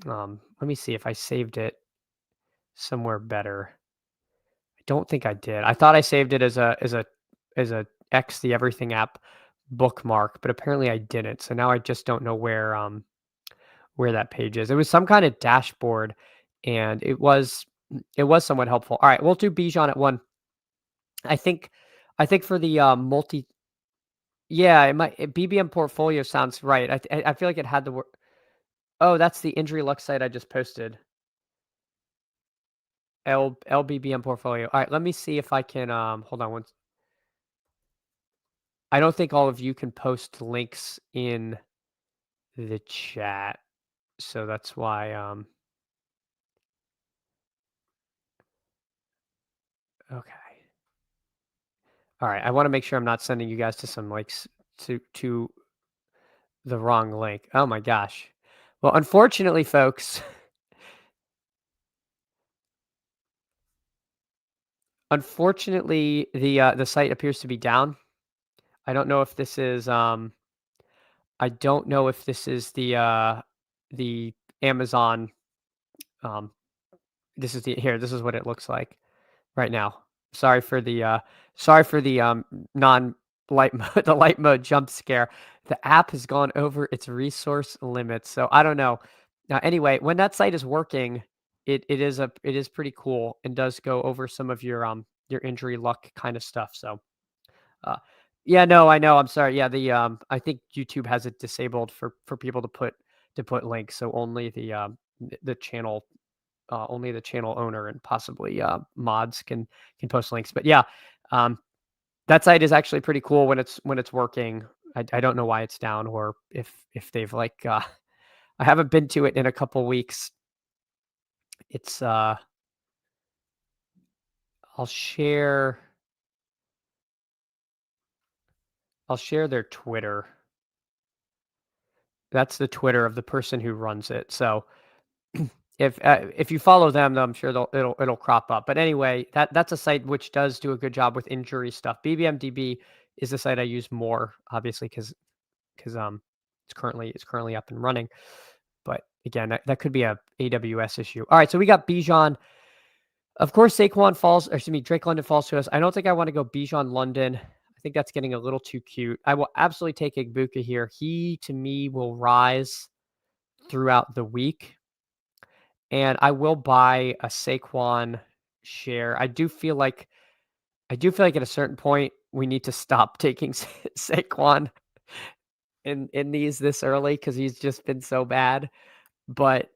let me see if I saved it somewhere better. I don't think I did. I thought I saved it as a X the Everything app bookmark, but apparently I didn't. So now I just don't know where that page is. It was some kind of dashboard, and it was somewhat helpful. All right, we'll do Bijan at 1. I think for the multi. Yeah, BBM portfolio sounds right. I feel like it had the word. Oh, that's the injury luck site I just posted. LBBM portfolio. All right, let me see if I can hold on once. I don't think all of you can post links in the chat. So that's why okay. All right, I want to make sure I'm not sending you guys to some links to the wrong link. Oh my gosh. Well, unfortunately, folks, the site appears to be down. I don't know if this is the Amazon this is what it looks like right now. Sorry for the non light mode, the light mode jump scare. The app has gone over its resource limits. So I don't know. Now anyway, when that site is working, it is pretty cool and does go over some of your injury luck kind of stuff. So yeah, no, I know. I'm sorry. Yeah, I think YouTube has it disabled for people to put links. So only the channel only the channel owner and possibly mods can post links. But yeah, that site is actually pretty cool when it's working. I don't know why it's down, or if they've like I haven't been to it in a couple weeks. It's I'll share their Twitter. That's the Twitter of the person who runs it. So if you follow them, I'm sure it'll crop up. But anyway, that's a site which does do a good job with injury stuff. BBMDB is the site I use more, obviously, because it's currently up and running. But again, that could be a AWS issue. All right, so we got Bijan. Of course, Drake London falls to us. I don't think I want to go Bijan London. I think that's getting a little too cute. I will absolutely take Igbuka here. He, to me, will rise throughout the week. And I will buy a Saquon share. I do feel like at a certain point we need to stop taking Saquon in these this early because he's just been so bad. But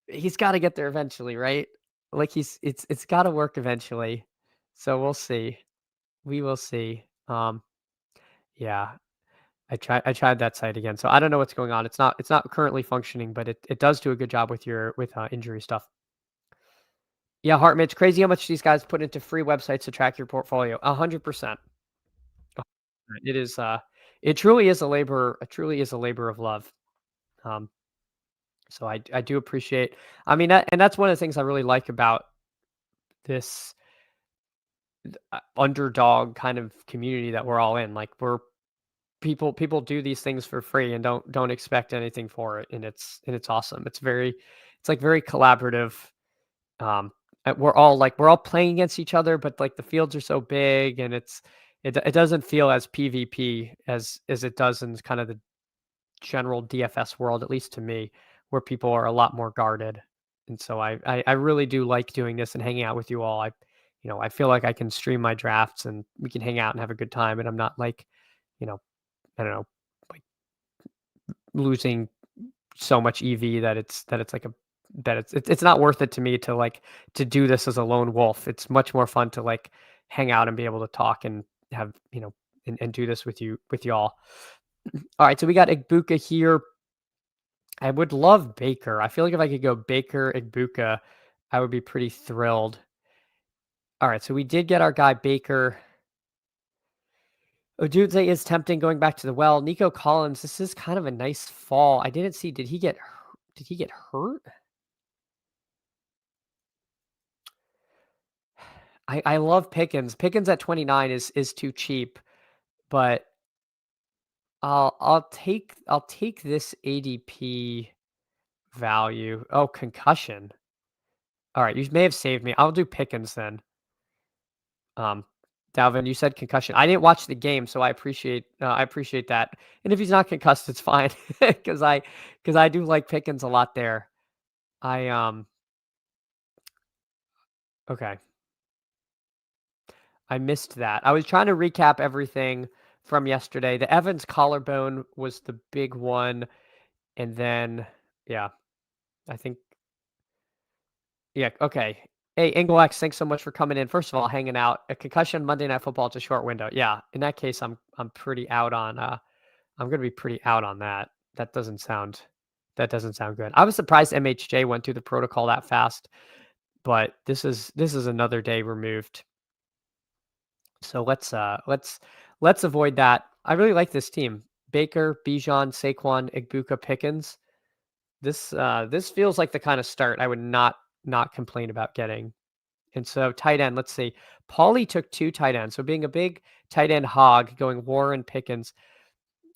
he's got to get there eventually, right? Like it's got to work eventually. So we'll see. We will see. Um, yeah, I tried that site again, so I don't know what's going on. It's not currently functioning, but it does do a good job with injury stuff. Yeah, Hartman, it's crazy how much these guys put into free websites to track your portfolio. 100%. It is it truly is a labor. It truly is a labor of love. Um, so I do appreciate. I mean, and that's one of the things I really like about this underdog kind of community that we're all in. Like we're people do these things for free and don't expect anything for it, and it's awesome. It's like very collaborative. Um, we're all playing against each other, but like the fields are so big, and it doesn't feel as PvP as it does in kind of the general DFS world, at least to me, where people are a lot more guarded. And so I really do like doing this and hanging out with you all. I feel like I can stream my drafts and we can hang out and have a good time, and I'm not like, you know, I don't know, like losing so much EV that it's like it's not worth it to me to do this as a lone wolf. It's much more fun to like hang out and be able to talk and have, and do this with y'all. All right, so we got Igbuka here. I would love Baker. I feel like if I could go Baker, Igbuka, I would be pretty thrilled. All right, so we did get our guy Baker. Odudze is tempting going back to the well. Nico Collins, this is kind of a nice fall. I didn't see, did he get hurt? I love Pickens. Pickens at 29 is too cheap, but I'll take this ADP value. Oh, concussion. All right, you may have saved me. I'll do Pickens then. Dalvin, you said concussion. I didn't watch the game, so I appreciate that. And if he's not concussed, it's fine because I do like Pickens a lot there. Okay. I missed that. I was trying to recap everything from yesterday. The Evans collarbone was the big one, and then yeah, I think yeah, okay. Hey, Englex, thanks so much for coming in. First of all, hanging out. A concussion Monday Night Football, it's a short window. Yeah, in that case, I'm pretty out on I'm gonna be pretty out on that. That doesn't sound good. I was surprised MHJ went through the protocol that fast, but this is another day removed. So let's avoid that. I really like this team. Baker, Bijan, Saquon, Igbuka, Pickens. This feels like the kind of start I would not complain about getting. And so tight end, let's see. Paulie took 2 tight ends. So being a big tight end hog, going Warren Pickens,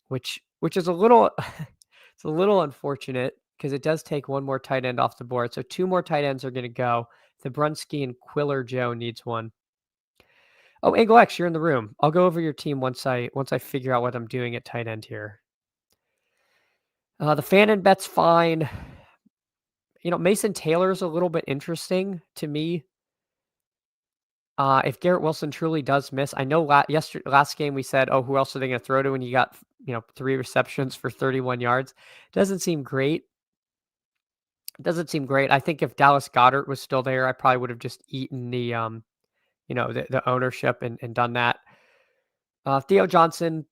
which is a little it's a little unfortunate because it does take one more tight end off the board. So 2 more tight ends are going to go. The Brunski and Quiller Joe needs one. Oh, Angle X, you're in the room. I'll go over your team once I figure out what I'm doing at tight end here. The Fannin bet's fine. Mason Taylor's a little bit interesting to me. If Garrett Wilson truly does miss, I know last game we said, oh, who else are they going to throw to when you got 3 receptions for 31 yards? Doesn't seem great. I think if Dallas Goedert was still there, I probably would have just eaten the ownership and done that. Theo Johnson,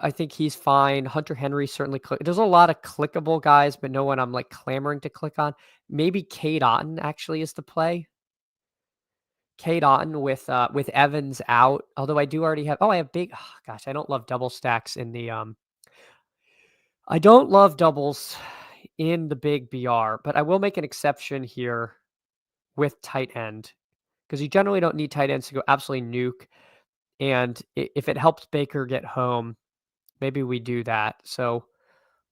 I think he's fine. Hunter Henry certainly. There's a lot of clickable guys, but no one I'm like clamoring to click on. Maybe Cade Otton actually is the play. Cade Otton with Evans out. Although I do already have. Oh, I have big. Oh, gosh, I don't love double stacks in the. I don't love doubles in the big BR, but I will make an exception here with tight end because you generally don't need tight ends to go absolutely nuke. And if it helps Baker get home, maybe we do that. So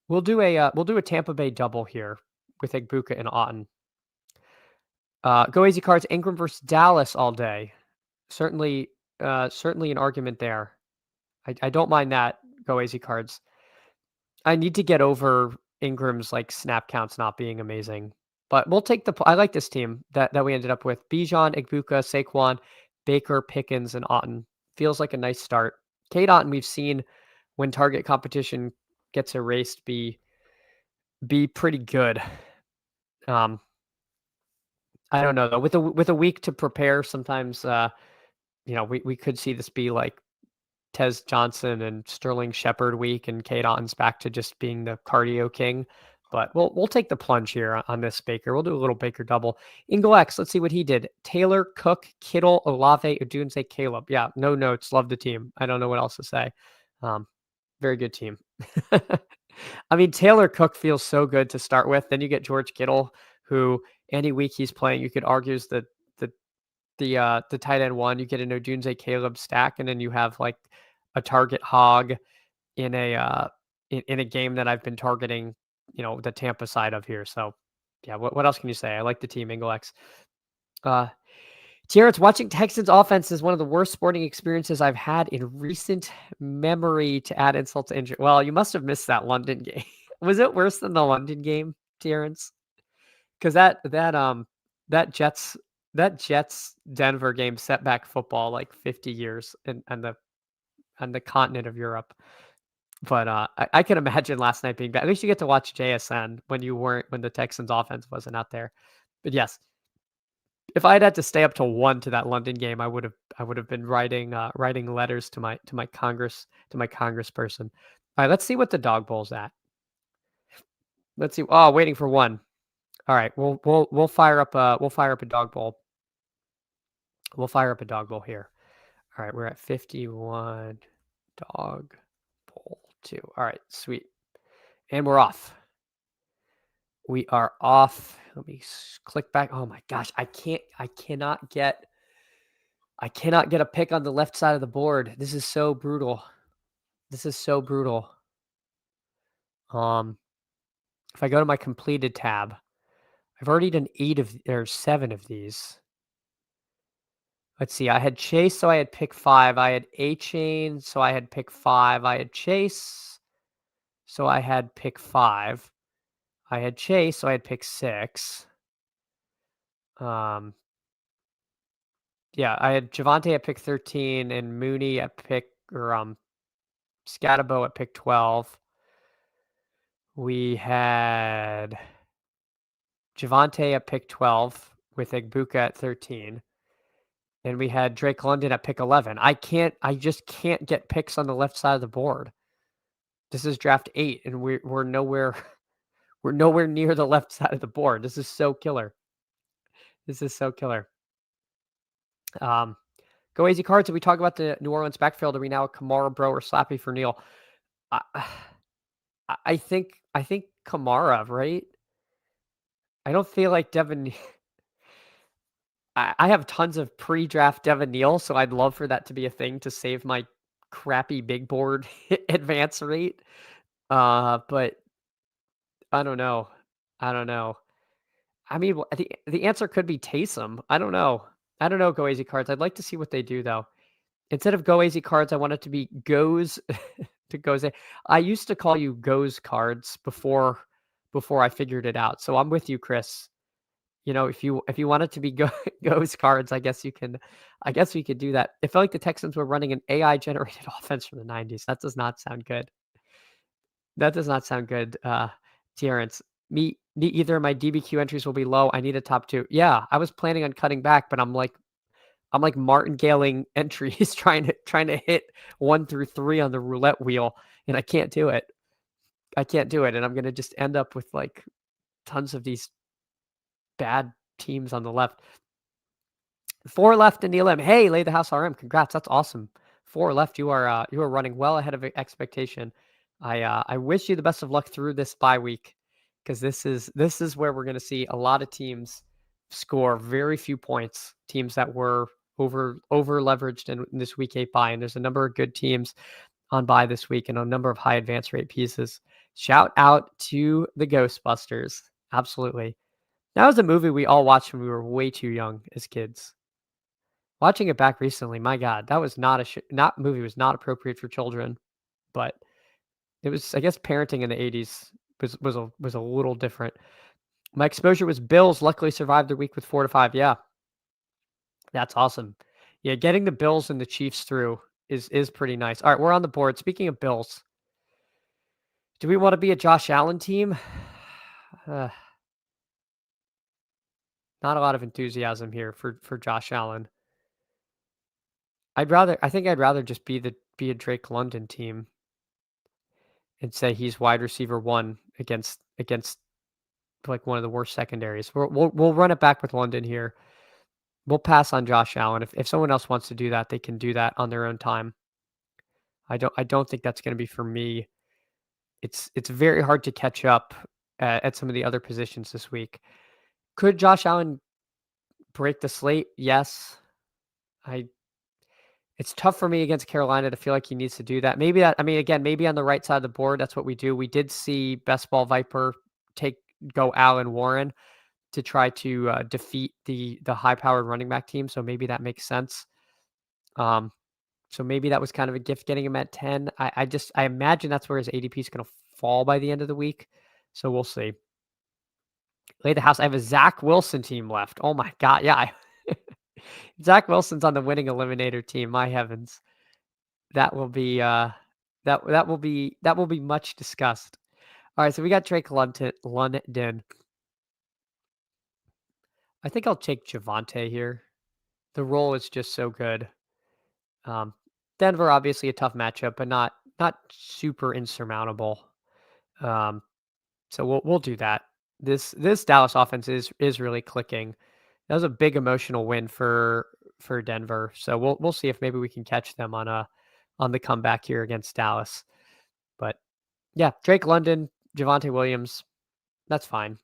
we'll do a Tampa Bay double here with Igbuka and Otton. Go easy cards. Ingram versus Dallas all day. Certainly an argument there. I don't mind that. Go easy cards. I need to get over Ingram's like snap counts not being amazing, but we'll take I like this team that we ended up with. Bijan, Igbuka, Saquon, Baker, Pickens, and Otton. Feels like a nice start. Cade Otton, we've seen when target competition gets erased be pretty good. I don't know though. With a week to prepare, sometimes we could see this be like Tez Johnson and Sterling Shepard week, and Kate Otton's back to just being the cardio king. But we'll take the plunge here on this Baker. We'll do a little Baker double. Ingle X, let's see what he did. Taylor, Cook, Kittle, Olave, Odunze, Caleb. Yeah, no notes. Love the team. I don't know what else to say. Very good team. I mean, Taylor Cook feels so good to start with. Then you get George Kittle, who any week he's playing, you could argue is the tight end one. You get an Odunze Caleb stack, and then you have like a target hog in a in a game that I've been targeting, the Tampa side of here. So yeah, what else can you say? I like the team, Inglex. Terrence, watching Texans offense is one of the worst sporting experiences I've had in recent memory, to add insult to injury. Well, you must have missed that London game. Was it worse than the London game, Terrence? Because that Jets Denver game set back football like 50 years on the continent of Europe. But I can imagine last night being bad. At least you get to watch JSN when the Texans offense wasn't out there. But yes, if I had to stay up till 1 to that London game, I would have been writing letters to my congressperson. All right, let's see what the Dawg Bowl's at. Let's see. Oh, waiting for 1. All right, we'll fire up a Dawg Bowl. We'll fire up a Dawg Bowl here. All right, we're at 51 Dawg Bowl 2. All right, sweet. And we're off. We are off. Let me click back. Oh my gosh, I cannot get a pick on the left side of the board. This is so brutal. If I go to my completed tab, I've already done 7 of these. Let's see. I had Chase, so I had pick 5. I had A-Chain, so I had pick 5. I had Chase, so I had pick 5. I had Chase, so I had pick 6. Yeah, I had Javonte at pick 13 and Mooney at pick, or Scatabo at pick 12. We had Javonte at pick 12 with Egbuka at 13. And we had Drake London at pick 11. I just can't get picks on the left side of the board. This is draft 8, and we're nowhere near the left side of the board. This is so killer. Go easy cards. Did we talk about the New Orleans backfield? Are we now a Kamara, Bro, or Slappy for Neil? I think Kamara, right? I don't feel like Devin. I have tons of pre-draft Devin Neal, so I'd love for that to be a thing to save my crappy big board advance rate. But I don't know. I mean, the answer could be Taysom. I don't know. Go easy cards. I'd like to see what they do though. Instead of go easy cards, I want it to be goes to goes. I used to call you goes cards before I figured it out. So I'm with you, Chris. If you want it to be goes cards, I guess we could do that. It felt like the Texans were running an AI generated offense from the 90s. That does not sound good. Terrence. Either of my DBQ entries will be low. I need a top 2. Yeah, I was planning on cutting back, but I'm like martingaling entries trying to hit 1 through 3 on the roulette wheel, and I can't do it. And I'm gonna just end up with like tons of these bad teams on the left. 4 left in the Elim. Hey, Lay the House RM. Congrats. That's awesome. 4 left. You are running well ahead of expectation. I wish you the best of luck through this bye week, because this is where we're going to see a lot of teams score very few points. Teams that were over leveraged in this week 8 bye, and there's a number of good teams on bye this week and a number of high advance rate pieces. Shout out to the Ghostbusters. Absolutely. That was a movie we all watched when we were way too young as kids. Watching it back recently, my God, that was movie was not appropriate for children, but it was, I guess, parenting in the 80s was a little different. My exposure was Bills. Luckily survived the week with 4 to 5. Yeah, that's awesome. Yeah, getting the Bills and the Chiefs through is pretty nice. All right, we're on the board. Speaking of Bills, do we want to be a Josh Allen team? Not a lot of enthusiasm here for Josh Allen. I think I'd rather just be be a Drake London team and say he's wide receiver 1 against like one of the worst secondaries. We'll run it back with London here. We'll pass on Josh Allen. If someone else wants to do that, they can do that on their own time. I don't think that's going to be for me. It's very hard to catch up at some of the other positions this week. Could Josh Allen break the slate? Yes. It's tough for me against Carolina to feel like he needs to do that. Maybe maybe on the right side of the board, that's what we do. We did see Best Ball Viper go Allen Warren to try to defeat the high-powered running back team. So maybe that makes sense. So maybe that was kind of a gift getting him at 10. I imagine that's where his ADP is going to fall by the end of the week. So we'll see. Lay the house. I have a Zach Wilson team left. Oh my God. Yeah. Zach Wilson's on the winning eliminator team. My heavens. That will be that will be much discussed. All right, so we got Drake London. I think I'll take Javonte here. The role is just so good. Denver, obviously a tough matchup, but not super insurmountable. So we'll do that. This Dallas offense is really clicking. That was a big emotional win for Denver. So we'll see if maybe we can catch them on the comeback here against Dallas. But yeah, Drake London, Javonte Williams, that's fine.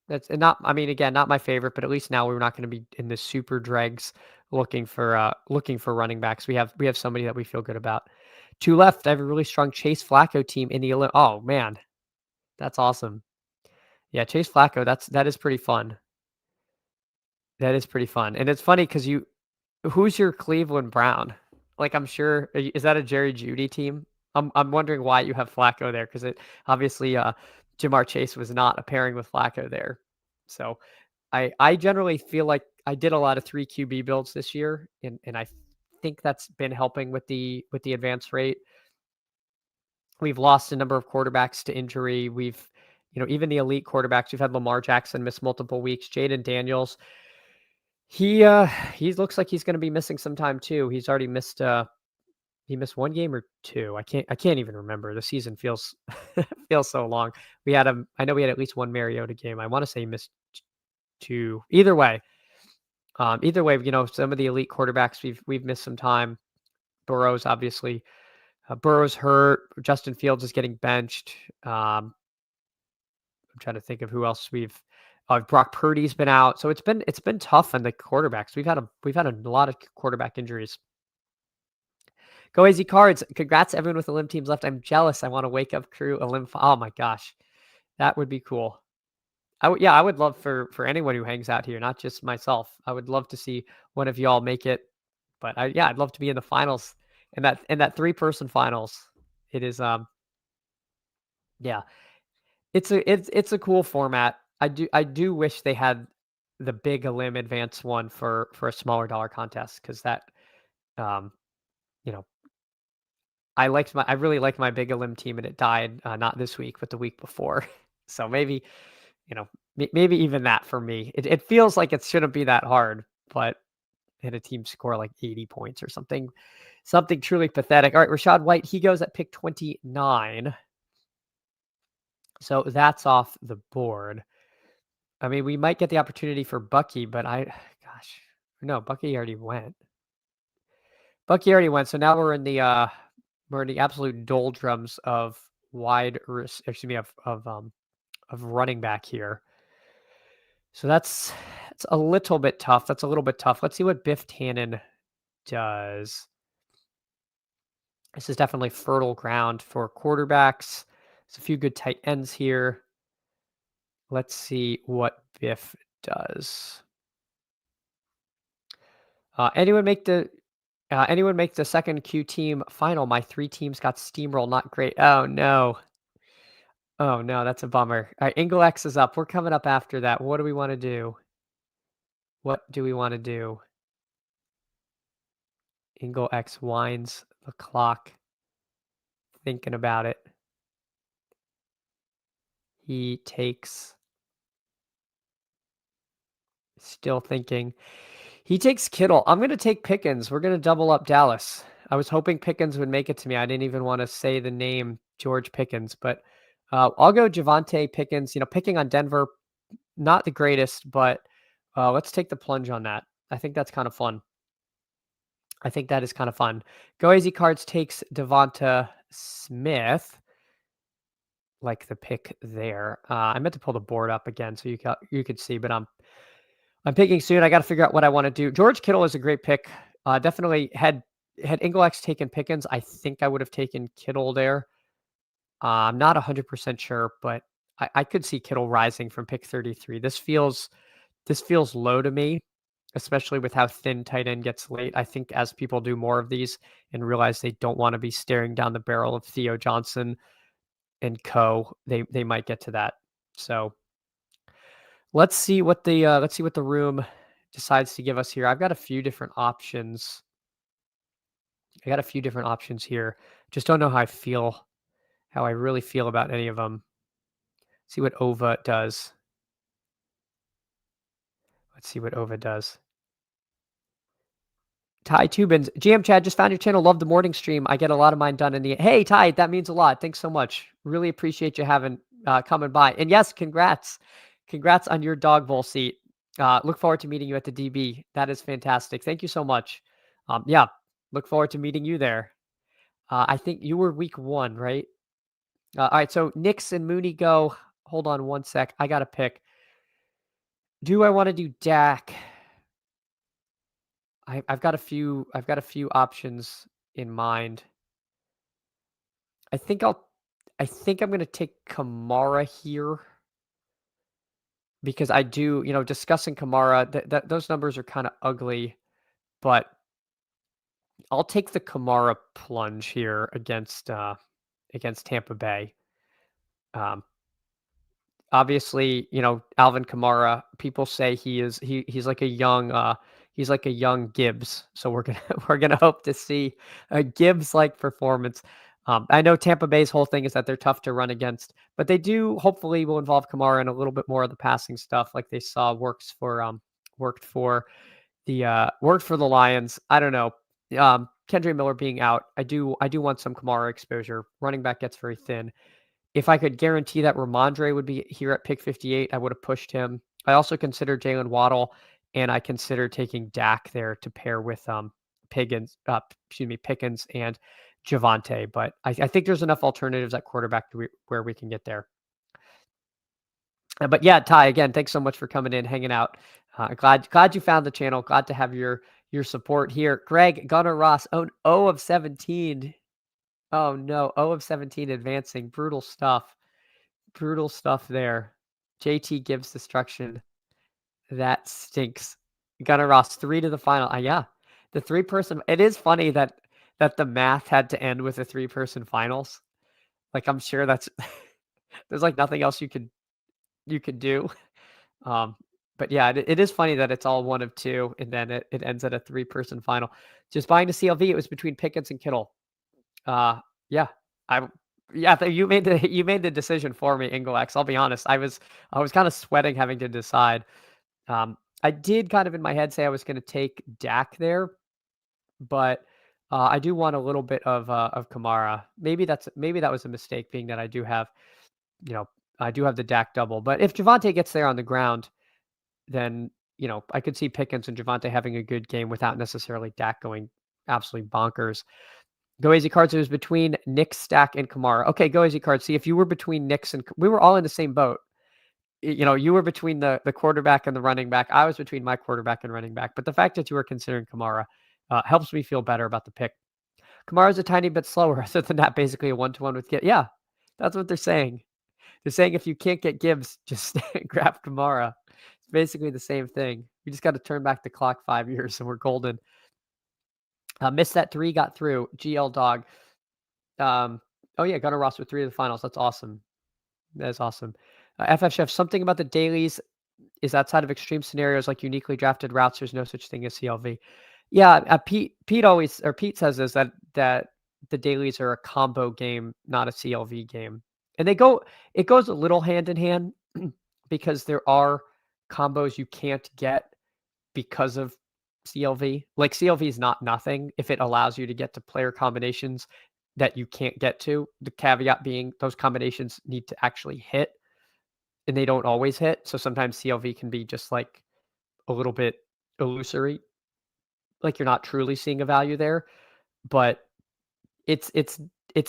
That's not my favorite, but at least now we're not going to be in the super dregs looking for running backs. We have somebody that we feel good about. 2 left. I have a really strong Chase Flacco team in the Elim. Oh man, that's awesome. Yeah, Chase Flacco. That is pretty fun. That is pretty fun, and it's funny because who's your Cleveland Brown? Like, I'm sure, is that a Jerry Jeudy team? I'm wondering why you have Flacco there, because it obviously Jamar Chase was not a pairing with Flacco there. So I generally feel like I did a lot of 3 QB builds this year, and I think that's been helping with the advance rate. We've lost a number of quarterbacks to injury. We've, even the elite quarterbacks, we've had Lamar Jackson miss multiple weeks. Jaden Daniels, he looks like he's going to be missing some time too. He's already missed he missed 1 game or 2. I can't even remember. The season feels so long. I know we had at least 1 Mariota game. I want to say he missed 2. Either way, some of the elite quarterbacks we've missed some time. Burrow's obviously Burrow's hurt. Justin Fields is getting benched. I'm trying to think of who else Brock Purdy's been out. So it's been tough on the quarterbacks. We've had a lot of quarterback injuries. Go AZ Cards. Congrats to everyone with Elim teams left. I'm jealous. I want to wake up crew Elim. Oh my gosh. That would be cool. I would love for anyone who hangs out here, not just myself. I would love to see one of y'all make it. But I'd love to be in the finals, in that 3-person finals. It is yeah. It's a cool format. I do wish they had the big Elim advance one for a smaller dollar contest, because that I really liked my big Elim team, and it died not this week but the week before. So maybe maybe even that for me. It feels like it shouldn't be that hard, but had a team score like 80 points or something truly pathetic. All right, Rachaad White, he goes at pick 29. So that's off the board. I mean, we might get the opportunity for Bucky, but no, Bucky already went. So now we're in the absolute doldrums of running back here. So that's a little bit tough. Let's see what Biff Tannen does. This is definitely fertile ground for quarterbacks. There's a few good tight ends here. Let's see what Biff does. Anyone make the second Q team final? My 3 teams got steamrolled. Not great. Oh no. That's a bummer. All right, Ingle X is up. We're coming up after that. What do we want to do? Ingle X winds the clock. Thinking about it. He takes. Still thinking. He takes Kittle. I'm going to take Pickens. We're going to double up Dallas. I was hoping Pickens would make it to me. I didn't even want to say the name George Pickens, but I'll go Javonte Pickens. Picking on Denver, not the greatest, but let's take the plunge on that. I think that's kind of fun. I think that is kind of fun. Go Easy Cards takes Devonta Smith, like the pick there. I meant to pull the board up again so you could see, but I'm picking soon. I got to figure out what I want to do. George Kittle is a great pick. Definitely had Inglex taken Pickens, I think I would have taken Kittle there. I'm not 100% sure, but I could see Kittle rising from pick 33. This feels low to me, especially with how thin tight end gets late. I think as people do more of these and realize they don't want to be staring down the barrel of Theo Johnson and co, they might get to that. So let's see what the room decides to give us here. I've got a few different options. Here. Just don't know how I really feel about any of them. See what Ova does. Let's see what Ova does. Ty Tubins, GM Chad, just found your channel. Love the morning stream. I get a lot of mine done in the. Hey Ty, that means a lot. Thanks so much. Really appreciate you coming by. And yes, congrats on your Dawg Bowl seat. Look forward to meeting you at the DB. That is fantastic. Thank you so much. Yeah, look forward to meeting you there. I think you were week 1, right? All right, so Knicks and Mooney go. Hold on one sec. I got to pick. Do I want to do Dak? I've got a few options in mind. I think I'm going to take Kamara here because I do, discussing Kamara, those numbers are kind of ugly, but I'll take the Kamara plunge here against Tampa Bay. Obviously, Alvin Kamara, people say he's like a young Gibbs. So we're gonna hope to see a Gibbs-like performance. I know Tampa Bay's whole thing is that they're tough to run against, but they do hopefully will involve Kamara in a little bit more of the passing stuff, like they saw worked for the Lions. I don't know. Kendre Miller being out, I do want some Kamara exposure. Running back gets very thin. If I could guarantee that Ramondre would be here at pick 58, I would have pushed him. I also considered Jalen Waddle, and I considered taking Dak there to pair with Pickens and Javonte. But I think there's enough alternatives at quarterback where we can get there. But yeah, Ty, again, thanks so much for coming in, hanging out. Glad you found the channel. Glad to have your support here. Greg Gunnar Ross, 0 of 17. Oh no, 0 of 17 advancing. Brutal stuff there. JT gives destruction. That stinks. Gunnar Ross, 3 to the final. Yeah, the 3-person. It is funny that the math had to end with a 3-person finals. Like, I'm sure that's there's like nothing else you could do. But yeah, it is funny that it's all 1 of 2, and then it ends at a 3-person final. Just buying the CLV, it was between Pickens and Kittle. You made the decision for me, Inglex. I'll be honest. I was kind of sweating having to decide. I did kind of in my head say I was going to take Dak there, but I do want a little bit of Kamara. Maybe that was a mistake, being that I do have the Dak double. But if Javonte gets there on the ground, then I could see Pickens and Javonte having a good game without necessarily Dak going absolutely bonkers. Go Easy Cards, it was between Nick, Stack, and Kamara. Okay, Go Easy Cards. See, if you were between Nick's and we were all in the same boat. You were between the quarterback and the running back. I was between my quarterback and running back. But the fact that you were considering Kamara helps me feel better about the pick. Kamara's a tiny bit slower. Other than that, basically a 1-to-1 with Gibbs. Yeah, that's what they're saying. They're saying if you can't get Gibbs, just grab Kamara. It's basically the same thing. We just got to turn back the clock 5 years and we're golden. Missed that 3, got through. GL Dog. Oh yeah, Gunnar Ross with 3 of the finals. That's awesome. That is awesome. FF Chef, something about the dailies is outside of extreme scenarios like uniquely drafted routes. There's no such thing as CLV. Yeah, Pete says is that the dailies are a combo game, not a CLV game, and it goes a little hand in hand because there are combos you can't get because of CLV. Like CLV is not nothing if it allows you to get to player combinations that you can't get to. The caveat being those combinations need to actually hit, and they don't always hit. So sometimes CLV can be just like a little bit illusory, like you're not truly seeing a value there. But it's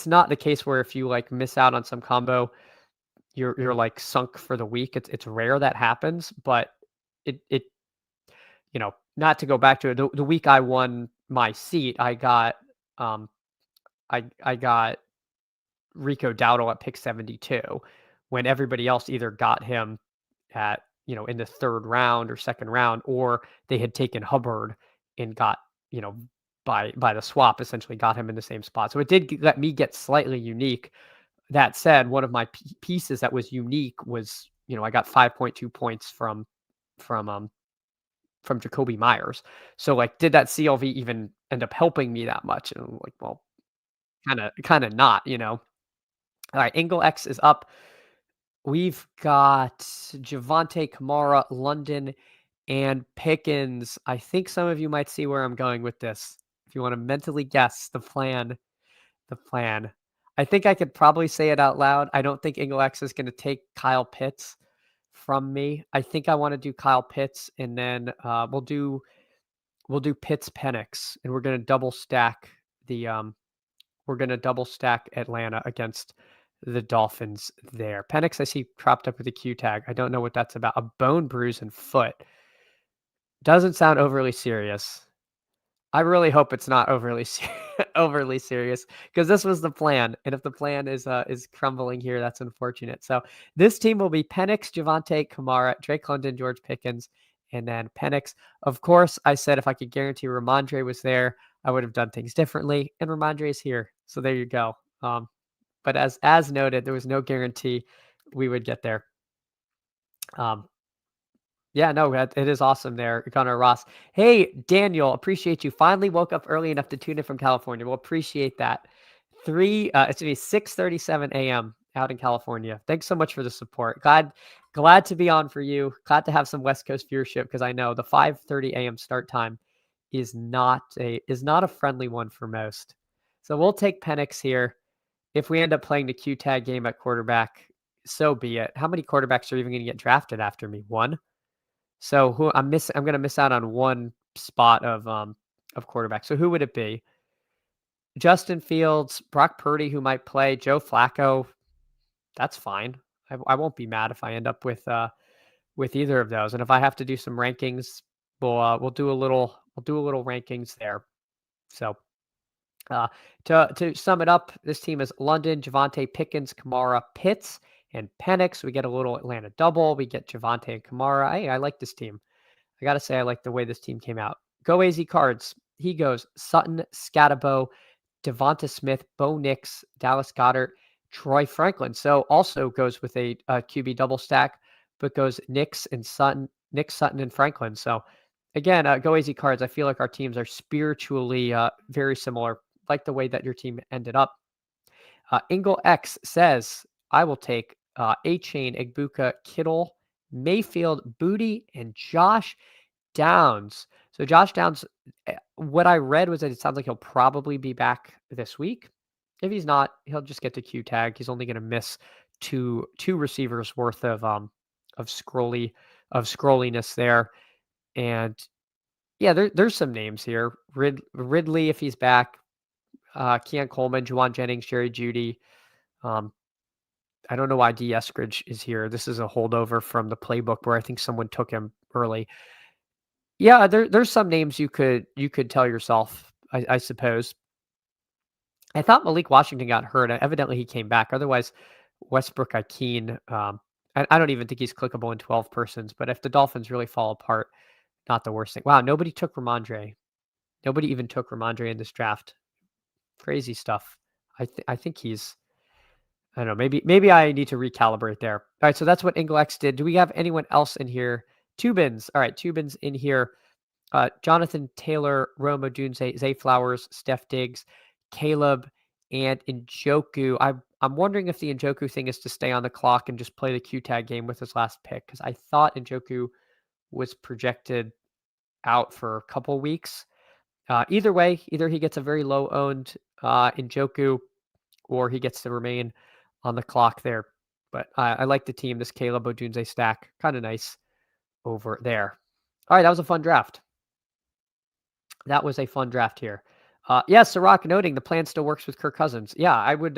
not the case where if you like miss out on some combo, you're like sunk for the week. It's rare that happens, but it not to go back to it. The week I won my seat, I got I got Rico Dowdle at pick 72 when everybody else either got him at, in the third round or second round, or they had taken Hubbard and got, by the swap, essentially got him in the same spot. So it did let me get slightly unique. That said, one of my pieces that was unique was, I got 5.2 points from Jacoby Myers. So like, did that CLV even end up helping me that much? And I'm like, well, kind of not, All right, Angle X is up. We've got Javonte, Kamara, London, and Pickens. I think some of you might see where I'm going with this. If you want to mentally guess the plan. I think I could probably say it out loud. I don't think Angle X is going to take Kyle Pitts from me. I think I want to do Kyle Pitts, and then we'll do Pitts Penix, and we're going to double stack Atlanta against the Dolphins there. Penix, I see propped up with a Q tag. I don't know what that's about. A bone bruise and foot. Doesn't sound overly serious. I really hope it's not overly serious, because this was the plan, and if the plan is crumbling here, that's unfortunate. So this team will be Penix, Javonte, Kamara, Drake London, George Pickens, and then Penix. Of course, I said if I could guarantee Ramondre was there, I would have done things differently, and Ramondre is here. So there you go. But as noted, there was no guarantee we would get there. Yeah, no, it is awesome there, Gunnar Ross. Hey, Daniel, appreciate you. Finally woke up early enough to tune in from California. We'll appreciate that. It's going to be 6:37 a.m. out in California. Thanks so much for the support. Glad to be on for you. Glad to have some West Coast viewership, because I know the 5:30 a.m. start time is not a friendly one for most. So we'll take Penix here. If we end up playing the Q tag game at quarterback, so be it. How many quarterbacks are even going to get drafted after me? One. So I'm going to miss out on one spot of quarterback. So who would it be? Justin Fields, Brock Purdy, who might play, Joe Flacco. That's fine. I won't be mad if I end up with either of those. And if I have to do some rankings, we'll do a little rankings there. So to sum it up, this team is London, Javonte, Pickens, Kamara, Pitts, and Penix. We get a little Atlanta double. We get Javonte and Kamara. Hey, I like this team. I got to say, I like the way this team came out. Go AZ Cards. He goes Sutton, Scatabo, Devonta Smith, Bo Nix, Dallas Goedert, Troy Franklin. So also goes with a QB double stack, but goes Nix, Sutton, and Franklin. So again, Go AZ Cards. I feel like our teams are spiritually very similar, like the way that your team ended up. Ingle X says, I will take A-Chain, Egbuka, Kittle, Mayfield, Booty, and Josh Downs. So Josh Downs, what I read was that it sounds like he'll probably be back this week. If he's not, he'll just get the Q tag. He's only going to miss two receivers worth of scrolliness there. And yeah, there's some names here. Ridley, if he's back, Keon Coleman, Juwan Jennings, Jerry Jeudy. I don't know why D. Eskridge is here. This is a holdover from the playbook where I think someone took him early. Yeah, there's some names you could tell yourself, I suppose. I thought Malik Washington got hurt. Evidently, he came back. Otherwise, Westbrook Ikeen, I don't even think he's clickable in 12 persons. But if the Dolphins really fall apart, not the worst thing. Wow, nobody took Ramondre. Nobody even took Ramondre in this draft. Crazy stuff. I think he's, I don't know, maybe I need to recalibrate there. All right, so that's what Inglex did. Do we have anyone else in here? Tubins. All right, Tubins in here. Jonathan Taylor, Roma Dunze, Zay Flowers, Steph Diggs, Caleb, and Njoku. I'm wondering if the Njoku thing is to stay on the clock and just play the Q tag game with his last pick, because I thought Njoku was projected out for a couple weeks. Either way, either he gets a very low owned Njoku, or he gets to remain on the clock there. But I like the team. This Caleb Odunze stack, kind of nice over there. All right, that was a fun draft. That was a fun draft here. Yeah, Sirac noting the plan still works with Kirk Cousins. Yeah, I would.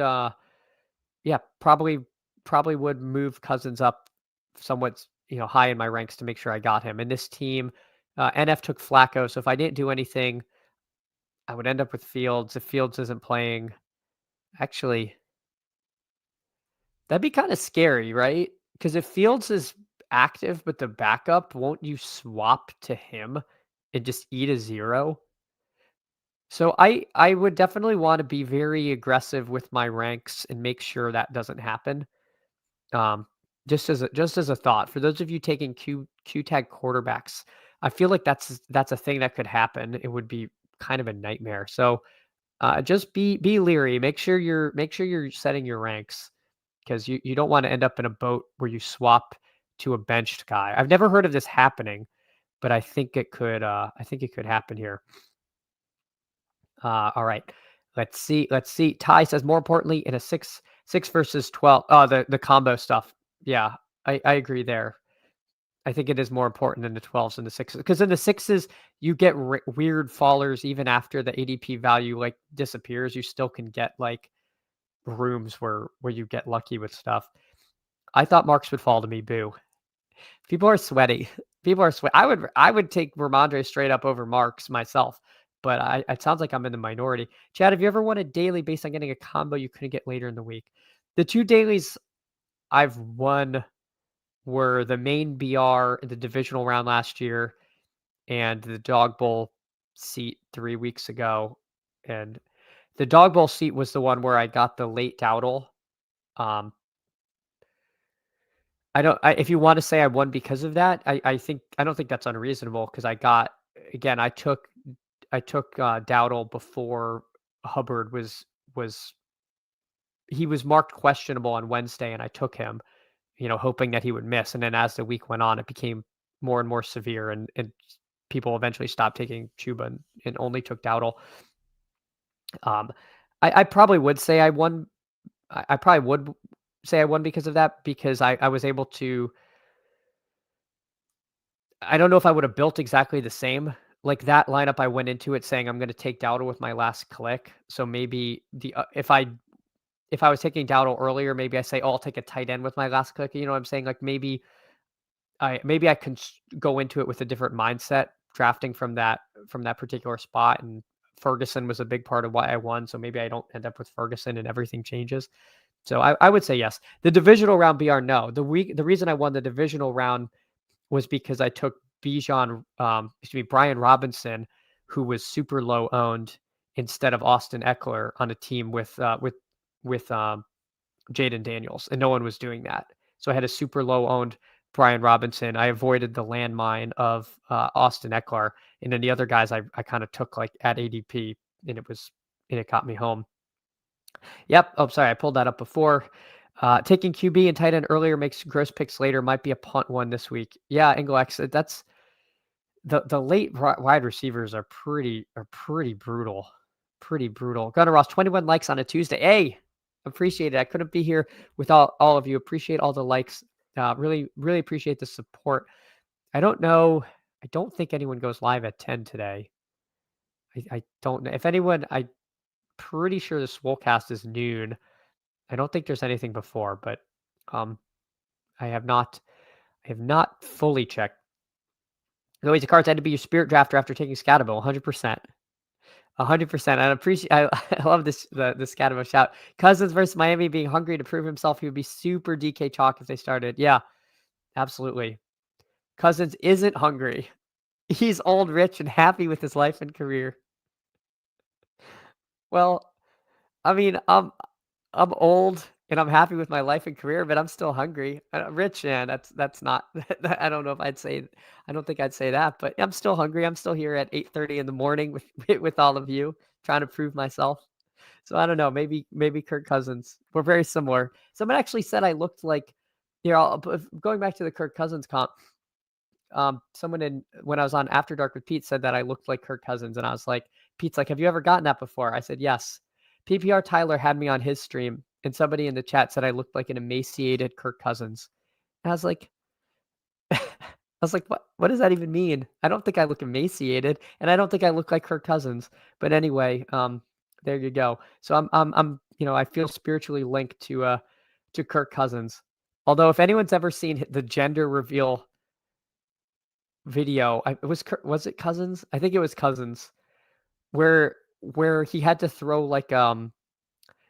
Yeah, probably would move Cousins up somewhat, high in my ranks to make sure I got him. And this team, NF took Flacco, so if I didn't do anything, I would end up with Fields. If Fields isn't playing, actually, that'd be kind of scary, right? Because if Fields is active but the backup, won't you swap to him and just eat a 0? So I would definitely want to be very aggressive with my ranks and make sure that doesn't happen. Just as a thought, for those of you taking Q tag quarterbacks, I feel like that's a thing that could happen. It would be kind of a nightmare. So just be leery. Make sure you're setting your ranks, because you don't want to end up in a boat where you swap to a benched guy. I've never heard of this happening, but I think it could. I think it could happen here. All right. Let's see. Ty says, more importantly, in a 6 versus 12. Oh, the combo stuff. Yeah, I agree there. I think it is more important in the 12s and the 6s, because in the 6s you get weird fallers even after the ADP value like disappears. You still can get like rooms where you get lucky with stuff. I thought Marks would fall to me. Boo. People are sweaty. People are sweaty. I would take Ramondre straight up over Marks myself, but it sounds like I'm in the minority. Chad, have you ever won a daily based on getting a combo you couldn't get later in the week? The 2 dailies I've won were the main BR in the divisional round last year and the Dawg Bowl seat 3 weeks ago. And the Dawg Bowl seat was the one where I got the late Dowdle. If you want to say I won because of that, I don't think that's unreasonable, because I took Dowdle before Hubbard was he was marked questionable on Wednesday, and I took him, hoping that he would miss. And then as the week went on, it became more and more severe, and people eventually stopped taking Chuba and only took Dowdle. I probably would say I won. I probably would say I won because of that, because I was able to. I don't know if I would have built exactly the same. Like that lineup, I went into it saying I'm going to take Dowdle with my last click. So maybe if I was taking Dowdle earlier, maybe I say, oh, I'll take a tight end with my last click. You know what I'm saying? Like maybe I can go into it with a different mindset, drafting from that particular spot. And Ferguson was a big part of why I won. So maybe I don't end up with Ferguson and everything changes. So I would say yes. The divisional round BR, no. The reason I won the divisional round was because I took Brian Robinson, who was super low owned, instead of Austin Eckler on a team with Jaden Daniels, and no one was doing that. So I had a super low owned Brian Robinson. I avoided the landmine of Austin Eckler, and then the other guys I kind of took like at ADP, and it got me home. Yep. Oh, sorry, I pulled that up before. Taking QB and tight end earlier makes gross picks later. Might be a punt one this week. Yeah, Englex, that's the late wide receivers are pretty brutal. Pretty brutal. Gunnar Ross, 21 likes on a Tuesday. Hey, appreciate it. I couldn't be here with all of you. Appreciate all the likes. Really appreciate the support. I don't know. I don't think anyone goes live at 10 today. I don't know. If anyone, I'm pretty sure the Swolecast is noon. I don't think there's anything before, but I have not fully checked. The ways of cards had to be your spirit drafter after taking Scatabo, 100%. 100%. I appreciate. I love this the Scatabo shout. Cousins versus Miami being hungry to prove himself. He would be super DK chalk if they started. Yeah, absolutely. Cousins isn't hungry. He's old, rich, and happy with his life and career. Well, I mean, I'm old and I'm happy with my life and career, but I'm still hungry. Rich, man, that's not. I don't know if I'd say. I don't think I'd say that, but I'm still hungry. I'm still here at 8:30 in the morning with all of you, trying to prove myself. So I don't know. Maybe Kirk Cousins. We're very similar. Someone actually said I looked like, going back to the Kirk Cousins comp. someone when I was on After Dark with Pete said that I looked like Kirk Cousins, and I was like, Pete's like, have you ever gotten that before? I said, yes. PPR Tyler had me on his stream, and somebody in the chat said I looked like an emaciated Kirk Cousins. And I was like, what does that even mean? I don't think I look emaciated, and I don't think I look like Kirk Cousins. But anyway, there you go. So I'm I feel spiritually linked to Kirk Cousins. Although if anyone's ever seen the gender reveal video, was it Cousins? I think it was Cousins, where he had to throw like it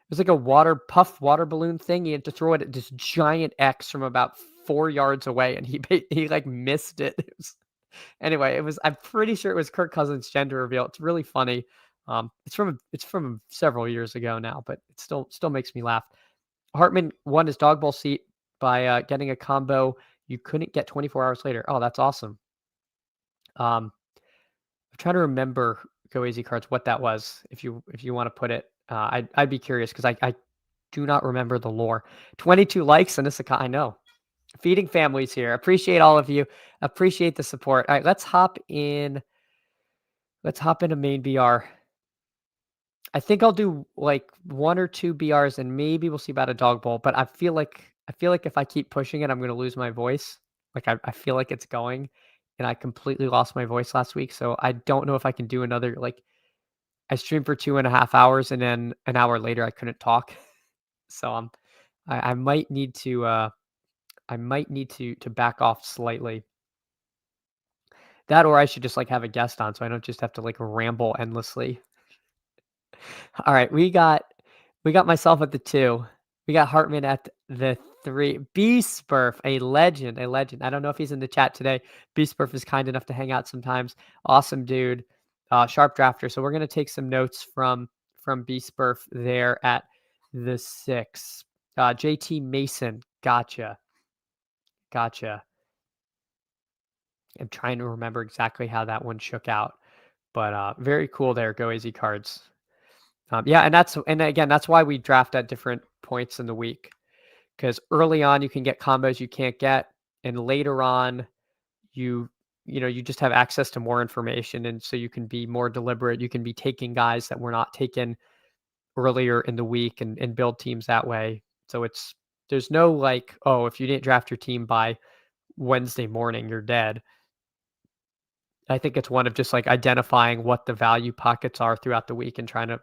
was like a puff water balloon thing. He had to throw it at this giant X from about 4 yards away, and he like missed it. Anyway, I'm pretty sure it was Kirk Cousins' gender reveal. It's really funny. It's from several years ago now, but it still makes me laugh. Hartman won his Dawg Bowl seat by getting a combo you couldn't get 24 hours later. Oh, that's awesome. I'm trying to remember Go Easy Cards what that was. If you want to put it, I'd be curious because I do not remember the lore. 22 likes and I know. Feeding families here. Appreciate all of you. Appreciate the support. All right, let's hop in. Let's hop into main BR. I think I'll do like 1 or 2 BRs and maybe we'll see about a Dawg Bowl. But I feel like if I keep pushing it, I'm going to lose my voice. Like I feel like it's going, and I completely lost my voice last week. So I don't know if I can do another. Like I streamed for 2.5 hours and then an hour later I couldn't talk. So I might need to. I might need to back off slightly. That, or I should just like have a guest on so I don't just have to like ramble endlessly. All right, we got myself at the 2. We got Hartman at the 3. B-Spurf, a legend. I don't know if he's in the chat today. B-Spurf is kind enough to hang out sometimes. Awesome dude. Sharp drafter. So we're gonna take some notes from B-Spurf there at the 6. JT Mason. Gotcha. I'm trying to remember exactly how that one shook out, but very cool there. Go Easy Cards. Yeah, and again, that's why we draft at different points in the week, because early on you can get combos you can't get, and later on you just have access to more information, and so you can be more deliberate. You can be taking guys that were not taken earlier in the week and build teams that way. So there's no like, oh, if you didn't draft your team by Wednesday morning, you're dead. I think it's one of just like identifying what the value pockets are throughout the week and trying to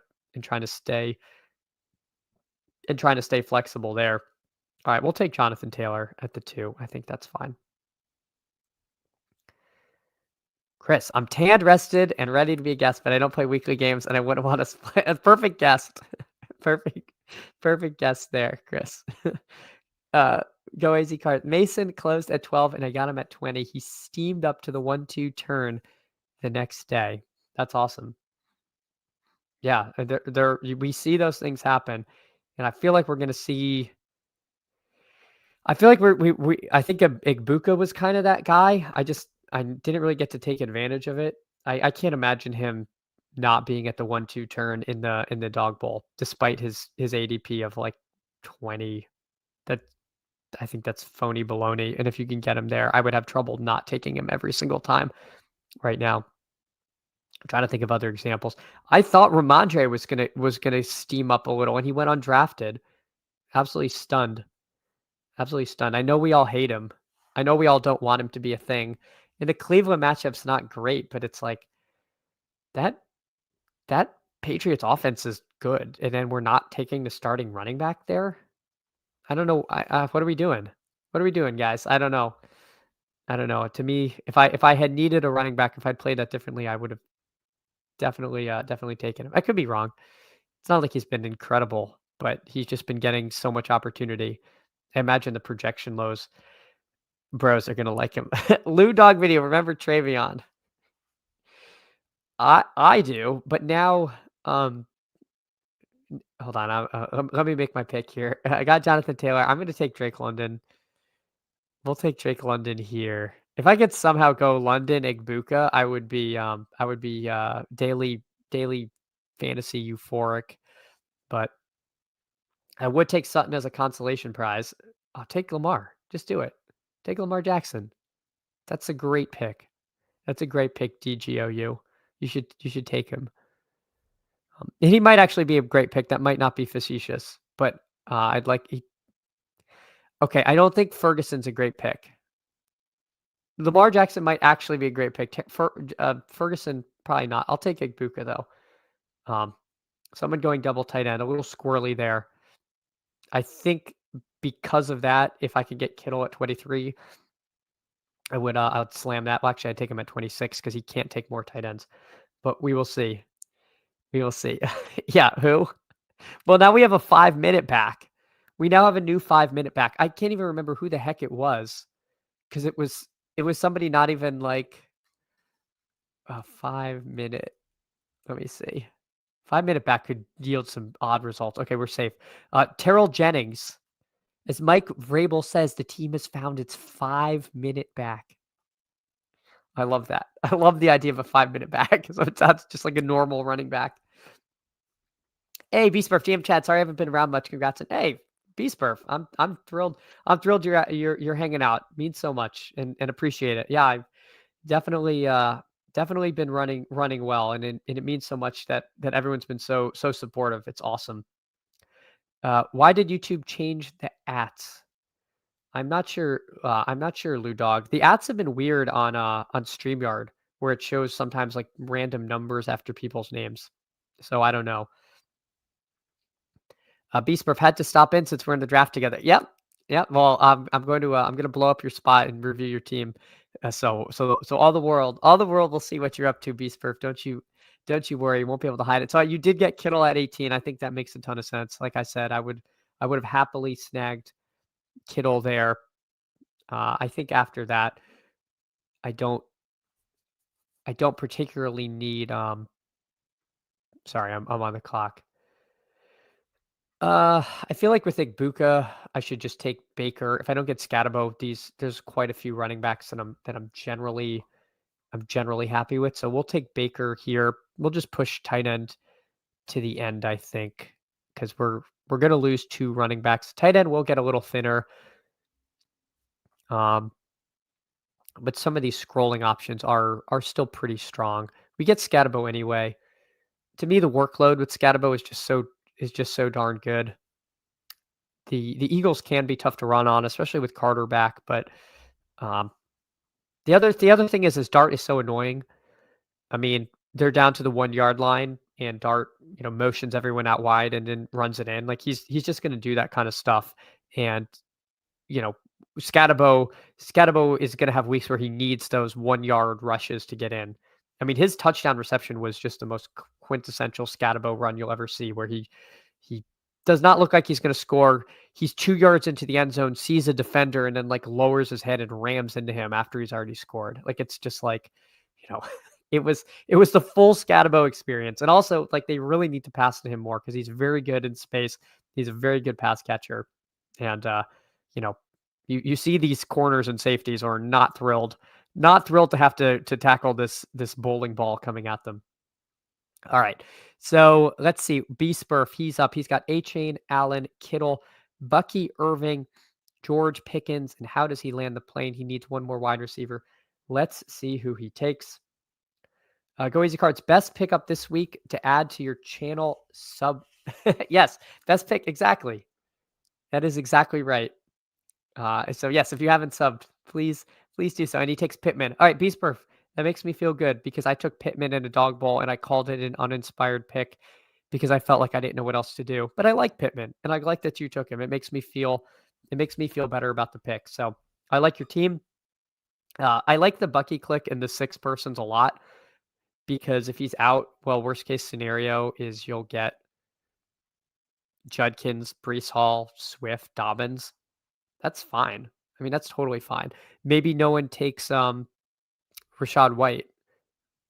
stay flexible there. All right, we'll take Jonathan Taylor at the 2. I think that's fine. Chris, I'm tanned, rested, and ready to be a guest, but I don't play weekly games, and I wouldn't want to play a perfect guest. perfect guest there, Chris. Go Easy Card. Mason closed at 12, and I got him at 20. He steamed up to the 1-2 turn the next day. That's awesome. Yeah, we see those things happen, and I feel like we're going to see. I feel like I think Igbuka was kind of that guy. I didn't really get to take advantage of it. I can't imagine him not being at the 1-2 turn in the Dawg Bowl, despite his ADP of like 20. I think that's phony baloney. And if you can get him there, I would have trouble not taking him every single time right now. I'm trying to think of other examples. I thought Ramondre was gonna steam up a little, and he went undrafted. Absolutely stunned. I know we all hate him. I know we all don't want him to be a thing. And the Cleveland matchup's not great, but it's like that Patriots offense is good, and then we're not taking the starting running back there. I don't know. What are we doing? What are we doing, guys? I don't know. To me, if I had needed a running back, if I'd played that differently, I would have definitely taken him. I could be wrong. It's not like he's been incredible, but he's just been getting so much opportunity. I imagine the projection lows bros are gonna like him. Lou Dog video. Remember Travion? I do, but now hold on. Let me make my pick here. I got Jonathan Taylor. I'm gonna take Drake London. We'll take Drake London here. If I could somehow go London Igbuka, I would be daily fantasy euphoric. But I would take Sutton as a consolation prize. I'll take Lamar. Just do it. Take Lamar Jackson. That's a great pick. That's a great pick, DGOU. You should take him. And he might actually be a great pick. That might not be facetious, but I'd like. Okay, I don't think Ferguson's a great pick. Lamar Jackson might actually be a great pick. Ferguson probably not. I'll take Igbuka though. Someone going double tight end, a little squirrely there. I think because of that, if I could get Kittle at 23, I would slam that. Well, actually, I'd take him at 26 because he can't take more tight ends. But we will see. We will see. Yeah, who? Well, now we have a 5-minute back. We now have a new 5-minute back. I can't even remember who the heck it was because it was somebody not even like a 5-minute. Let me see. 5-minute back could yield some odd results. Okay, we're safe. Terrell Jennings. As Mike Vrabel says, the team has found its 5-minute back. I love that. I love the idea of a 5-minute back. So that's just like a normal running back. Hey, Beastburf, DM chat. Sorry I haven't been around much. Congrats. Hey, Beastburf, I'm thrilled. I'm thrilled you're hanging out. Means so much and appreciate it. Yeah, I've definitely been running well, and it means so much that everyone's been so supportive. It's awesome. Why did YouTube change the ats? I'm not sure. Lou Dog. The ats have been weird on StreamYard, where it shows sometimes like random numbers after people's names. So I don't know. Beastburf had to stop in since we're in the draft together. Yep. Well, I'm going to blow up your spot and review your team. So all the world will see what you're up to, Beastburf. Don't you worry. You won't be able to hide it. So you did get Kittle at 18. I think that makes a ton of sense. Like I said, I would have happily snagged Kittle there. I think after that, I don't particularly need. Sorry, I'm on the clock. I feel like with Igbuka, I should just take Baker. If I don't get Scatabo, there's quite a few running backs that I'm generally happy with. So we'll take Baker here. We'll just push tight end to the end, I think, because we're gonna lose 2 running backs. Tight end will get a little thinner. But some of these scrolling options are still pretty strong. We get Scatabo anyway. To me, the workload with Scatabo is just so darn good. The Eagles can be tough to run on, especially with Carter back. But the other thing is Dart is so annoying. I mean, they're down to the 1-yard line, and Dart, motions everyone out wide and then runs it in. Like he's just going to do that kind of stuff. And Scatabo is going to have weeks where he needs those 1-yard rushes to get in. I mean, his touchdown reception was just the most quintessential Scatabo run you'll ever see, where he does not look like he's going to score. He's 2 yards into the end zone, sees a defender, and then like lowers his head and rams into him after he's already scored. Like it's just like, it was the full Scatabo experience. And also, like, they really need to pass to him more because he's very good in space. He's a very good pass catcher, and you see these corners and safeties are not thrilled to have to tackle this bowling ball coming at them. All right. So let's see. B-Spurf, he's up. He's got A-Chain, Allen, Kittle, Bucky, Irving, George Pickens. And how does he land the plane? He needs one more wide receiver. Let's see who he takes. Go Easy Cards. Best pickup this week to add to your channel sub. Yes, best pick. Exactly. That is exactly right. So yes, if you haven't subbed, please do so. And he takes Pittman. All right, Beastburf. That makes me feel good because I took Pittman in a Dawg Bowl and I called it an uninspired pick because I felt like I didn't know what else to do. But I like Pittman and I like that you took him. It makes me feel better about the pick. So I like your team. I like the Bucky click and the 6 persons a lot because if he's out, well, worst case scenario is you'll get Judkins, Brees Hall, Swift, Dobbins. That's fine. I mean, that's totally fine. Maybe no one takes Rashad White.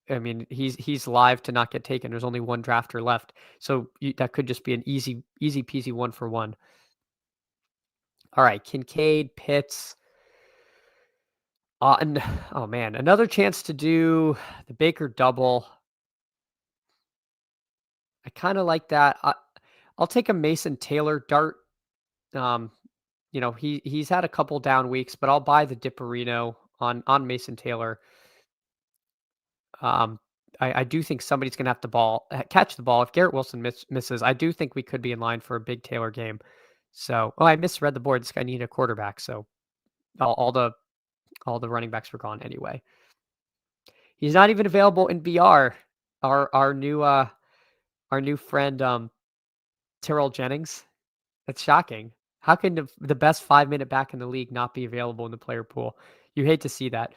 I mean, he's live to not get taken. There's only 1 drafter left. So that could just be an easy peasy 1-for-1. All right, Kincaid, Pitts. And oh man, another chance to do the Baker double. I kind of like that. I'll take a Mason Taylor dart. He's had a couple down weeks, but I'll buy the Dipperino on Mason Taylor. I do think somebody's going to have to catch the ball. If Garrett Wilson misses, I do think we could be in line for a big Taylor game. So, I misread the board. This guy needed a quarterback. So all the running backs were gone anyway. He's not even available in VR. Our new friend Tyrell Jennings. That's shocking. How can the best 5-minute back in the league not be available in the player pool? You hate to see that.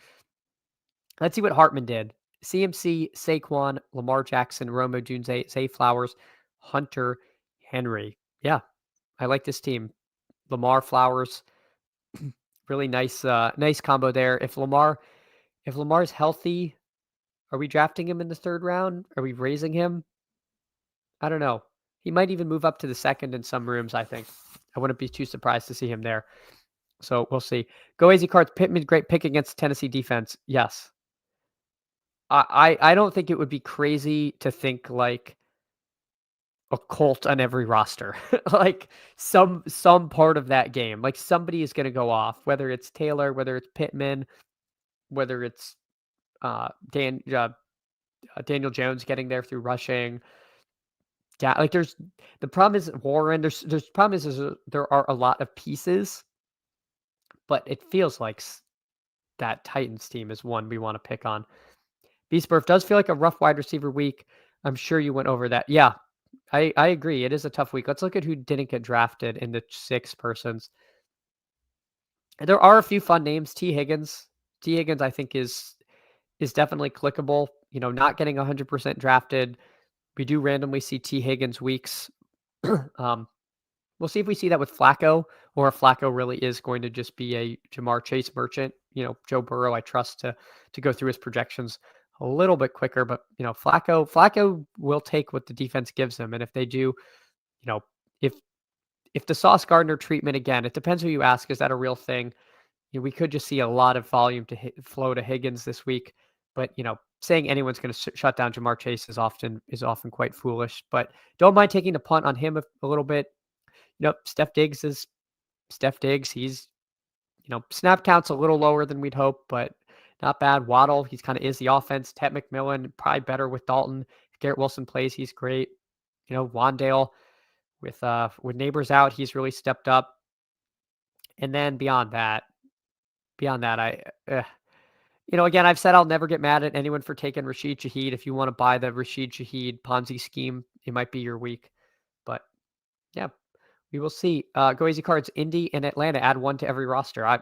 Let's see what Hartman did. CMC, Saquon, Lamar Jackson, Romo Dunze, Zay Flowers, Hunter, Henry. Yeah, I like this team. Lamar, Flowers, really nice combo there. If Lamar's healthy, are we drafting him in the 3rd round? Are we raising him? I don't know. He might even move up to the 2nd in some rooms, I think. I wouldn't be too surprised to see him there. So we'll see. Go easy cards. Pittman, great pick against Tennessee defense. Yes. I don't think it would be crazy to think like a Colt on every roster. Like some part of that game. Like somebody is going to go off, whether it's Taylor, whether it's Pittman, whether it's Daniel Jones getting there through rushing. Yeah, like the problem isn't Warren. There's problem is there are a lot of pieces, but it feels like that Titans team is one we want to pick on. Beastburf does feel like a rough wide receiver week. I'm sure you went over that. Yeah, I agree. It is a tough week. Let's look at who didn't get drafted in the 6 persons. There are a few fun names. T. Higgins, I think is definitely clickable. Not getting 100% drafted. We do randomly see T. Higgins weeks. We'll see if we see that with Flacco, or if Flacco really is going to just be a Jamar Chase merchant. Joe Burrow, I trust to go through his projections a little bit quicker, but Flacco will take what the defense gives him. And if they do, if the Sauce Gardner treatment, again, it depends who you ask. Is that a real thing? We could just see a lot of volume to flow to Higgins this week, but saying anyone's going to shut down Jamar Chase is often quite foolish. But don't mind taking a punt on him a little bit. Steph Diggs is Steph Diggs. He's snap count's a little lower than we'd hope, but not bad. Waddle, he's kind of is the offense. Ted McMillan, probably better with Dalton. If Garrett Wilson plays, he's great. Wandale with Neighbors out, he's really stepped up. And then beyond that, again, I've said I'll never get mad at anyone for taking Rashid Shaheed. If you want to buy the Rashid Shaheed Ponzi scheme, it might be your week. But yeah, we will see. Go easy cards. Indy and Atlanta, add 1 to every roster. I'm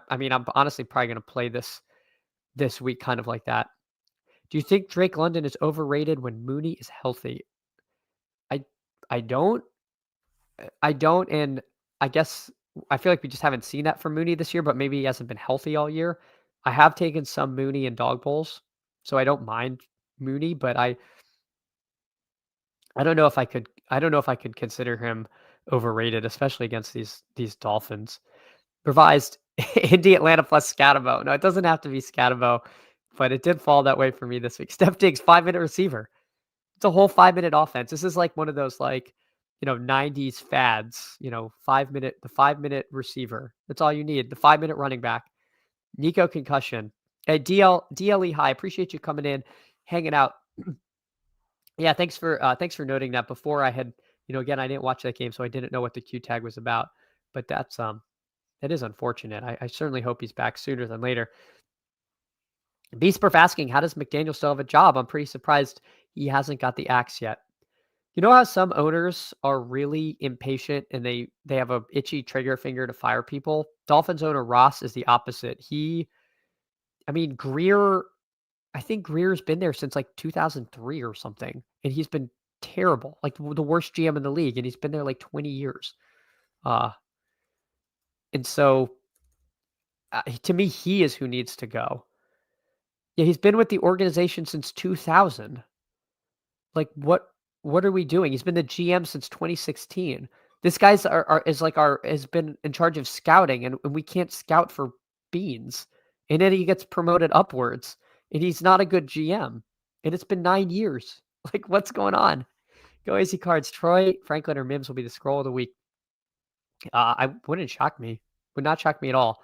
honestly probably going to play this week kind of like that. Do you think Drake London is overrated when Mooney is healthy? I don't. And I guess I feel like we just haven't seen that from Mooney this year, but maybe he hasn't been healthy all year. I have taken some Mooney in dog bowls, so I don't mind Mooney, but I don't know if I could consider him overrated, especially against these Dolphins. Revised Indy Atlanta plus Scatabo. No, it doesn't have to be Scatabo, but it did fall that way for me this week. Steph Diggs, 5-minute receiver. It's a whole 5-minute offense. This is like one of those 90s fads, the 5-minute receiver. That's all you need. The 5-minute running back. Nico concussion. Hey, DLE High, appreciate you coming in, hanging out. Yeah, thanks for noting that. Before I had, again, I didn't watch that game, so I didn't know what the Q tag was about. But that is unfortunate. I certainly hope he's back sooner than later. Beastburf asking, how does McDaniel still have a job? I'm pretty surprised he hasn't got the axe yet. You know how some owners are really impatient and they have a itchy trigger finger to fire people? Dolphins owner Ross is the opposite. Greer, I think Greer's been there since 2003 or something, and he's been terrible, like the worst GM in the league, and he's been there 20 years. And so to me, he is who needs to go. Yeah, he's been with the organization since 2000. What are we doing? He's been the GM since 2016. This guy's has been in charge of scouting, and we can't scout for beans. And then he gets promoted upwards, and he's not a good GM. And it's been 9 years. What's going on? Go easy cards. Troy, Franklin, or Mims will be the scroll of the week. I wouldn't shock me. Would not shock me at all.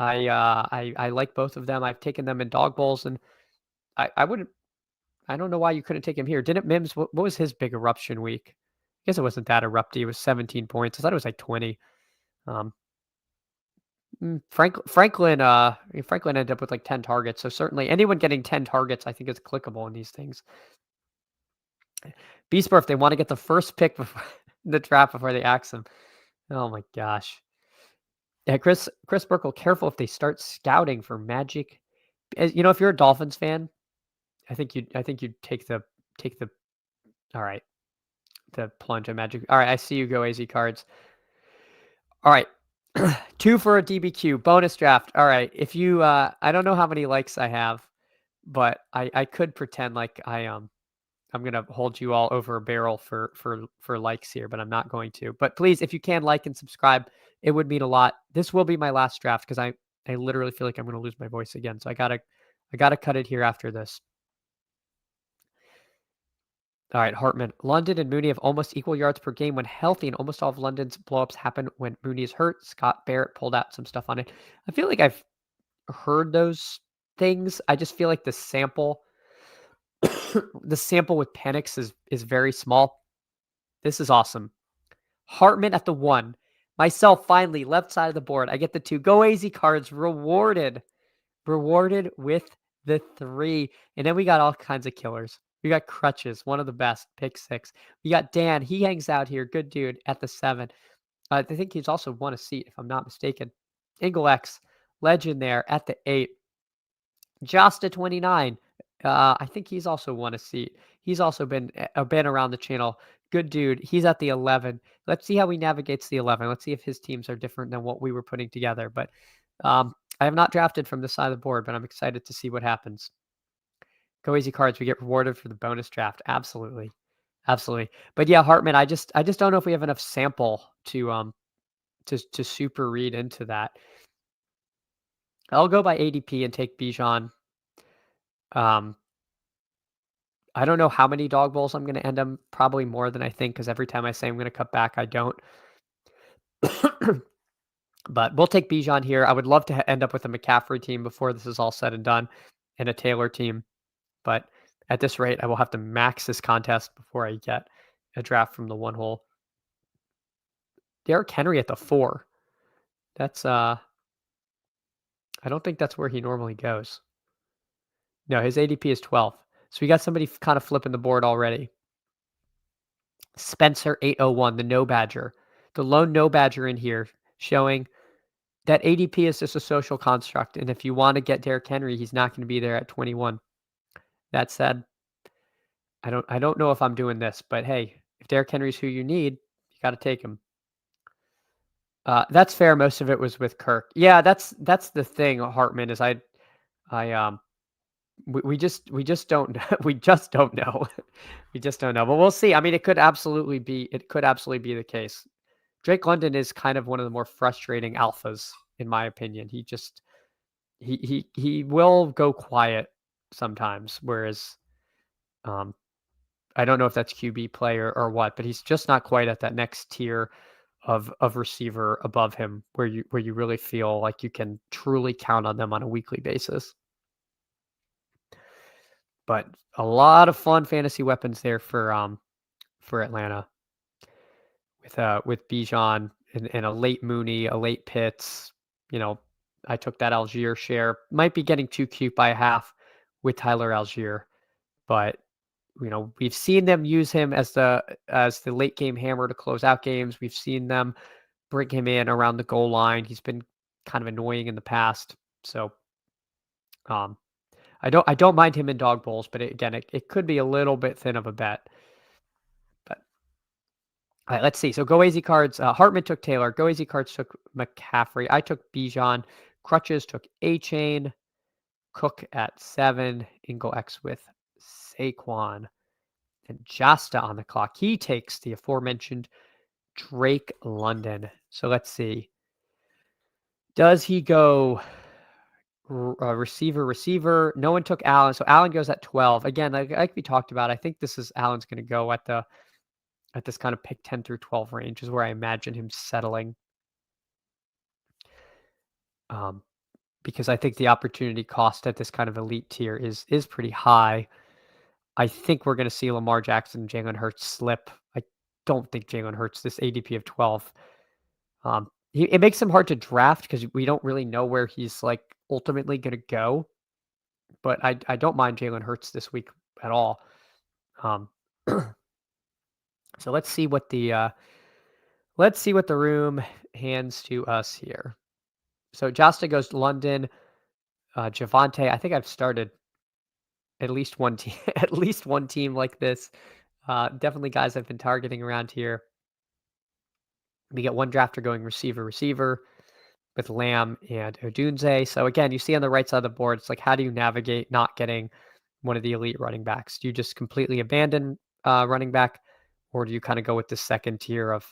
I like both of them. I've taken them in dog bowls, and I wouldn't. I don't know why you couldn't take him here. Didn't Mims? What was his big eruption week? I guess it wasn't that erupty. It was 17 points. I thought it was like 20. Um, Franklin ended up with like 10 targets. So certainly anyone getting 10 targets, I think is clickable in these things. Beastbur, if they want to get the first pick before the draft before they axe him. Oh my gosh. Yeah, Chris Burkle, careful if they start scouting for Magic. You know, if you're a Dolphins fan, I think you'd take the all right, the plunge of Magic. All right, I see you go AZ cards. All right. 2 for a DBQ bonus draft. All right. If you I don't know how many likes I have, but I could pretend like I'm gonna hold you all over a barrel for likes here, but I'm not going to. But please, if you can like and subscribe, it would mean a lot. This will be my last draft because I literally feel like I'm gonna lose my voice again. So I gotta cut it here after this. All right, Hartman. London and Mooney have almost equal yards per game when healthy, and almost all of London's blowups happen when Mooney is hurt. Scott Barrett pulled out some stuff on it. I feel like I've heard those things. I just feel like the sample the sample with Penix is very small. This is awesome. Hartman at the 1. Myself, finally, left side of the board. I get the 2. Go AZ cards, rewarded with the 3. And then we got all kinds of killers. We got Crutches, one of the best, pick 6. We got Dan. He hangs out here. Good dude at the 7. I think he's also won a seat, if I'm not mistaken. Ingle X, legend there at the 8. Josta 29. I think he's also won a seat. He's also been around the channel. Good dude. He's at the 11. Let's see how he navigates the 11. Let's see if his teams are different than what we were putting together. But I have not drafted from this side of the board, but I'm excited to see what happens. Go easy cards. We get rewarded for the bonus draft. Absolutely. Absolutely. But yeah, Hartman, I just don't know if we have enough sample to super read into that. I'll go by ADP and take Bijan. I don't know how many dog bowls I'm going to end up. Probably more than I think, because every time I say I'm going to cut back, I don't. But we'll take Bijan here. I would love to end up with a McCaffrey team before this is all said and done, and a Taylor team. But at this rate, I will have to max this contest before I get a draft from the 1 hole. Derrick Henry at the 4. That's I don't think that's where he normally goes. No, his ADP is 12. So we got somebody kind of flipping the board already. Spencer 801, the no badger. The lone no badger in here, showing that ADP is just a social construct. And if you want to get Derrick Henry, he's not going to be there at 21. That said, I don't know if I'm doing this, but hey, if Derrick Henry's who you need, you got to take him. That's fair. Most of it was with Kirk. Yeah, that's the thing, Hartman, is we just don't we just don't know. We just don't know. But we'll see. I mean, it could absolutely be the case. Drake London is kind of one of the more frustrating alphas, in my opinion. He will go quiet sometimes, whereas I don't know if that's QB play or what, but he's just not quite at that next tier of receiver above him where you really feel like you can truly count on them on a weekly basis. But a lot of fun fantasy weapons there for Atlanta with Bijan and a late Mooney, a late Pitts. You know, I took that Algier share. Might be getting too cute by a half with Tyler Algier, but you know, we've seen them use him as the late game hammer to close out games. We've seen them bring him in around the goal line. He's been kind of annoying in the past, so I don't mind him in dog bowls, but it could be a little bit thin of a bet. But all right, let's see. So go AZ cards. Hartman took Taylor. Go AZ cards took McCaffrey. I took Bijan. Crutches took A-Chain. Cook at 7. Ingle X with Saquon. And Josta on the clock. He takes the aforementioned Drake London. So let's see. Does he go receiver? No one took Allen. So Allen goes at 12. Again, like we talked about, I think this is Allen's going to go at this kind of pick 10 through 12 range is where I imagine him settling. because I think the opportunity cost at this kind of elite tier is pretty high. I think we're going to see Lamar Jackson and Jalen Hurts slip. I don't think Jalen Hurts, this ADP of 12. It makes him hard to draft because we don't really know where he's like ultimately going to go. But I don't mind Jalen Hurts this week at all. So let's see what the room hands to us here. So Josta goes to London. Javante, I think I've started at least one team, at least one team like this. Definitely guys I've been targeting around here. We get one drafter going receiver with Lamb and Odunze. So again, you see on the right side of the board, it's like, how do you navigate not getting one of the elite running backs? Do you just completely abandon running back, or do you kind of go with the second tier of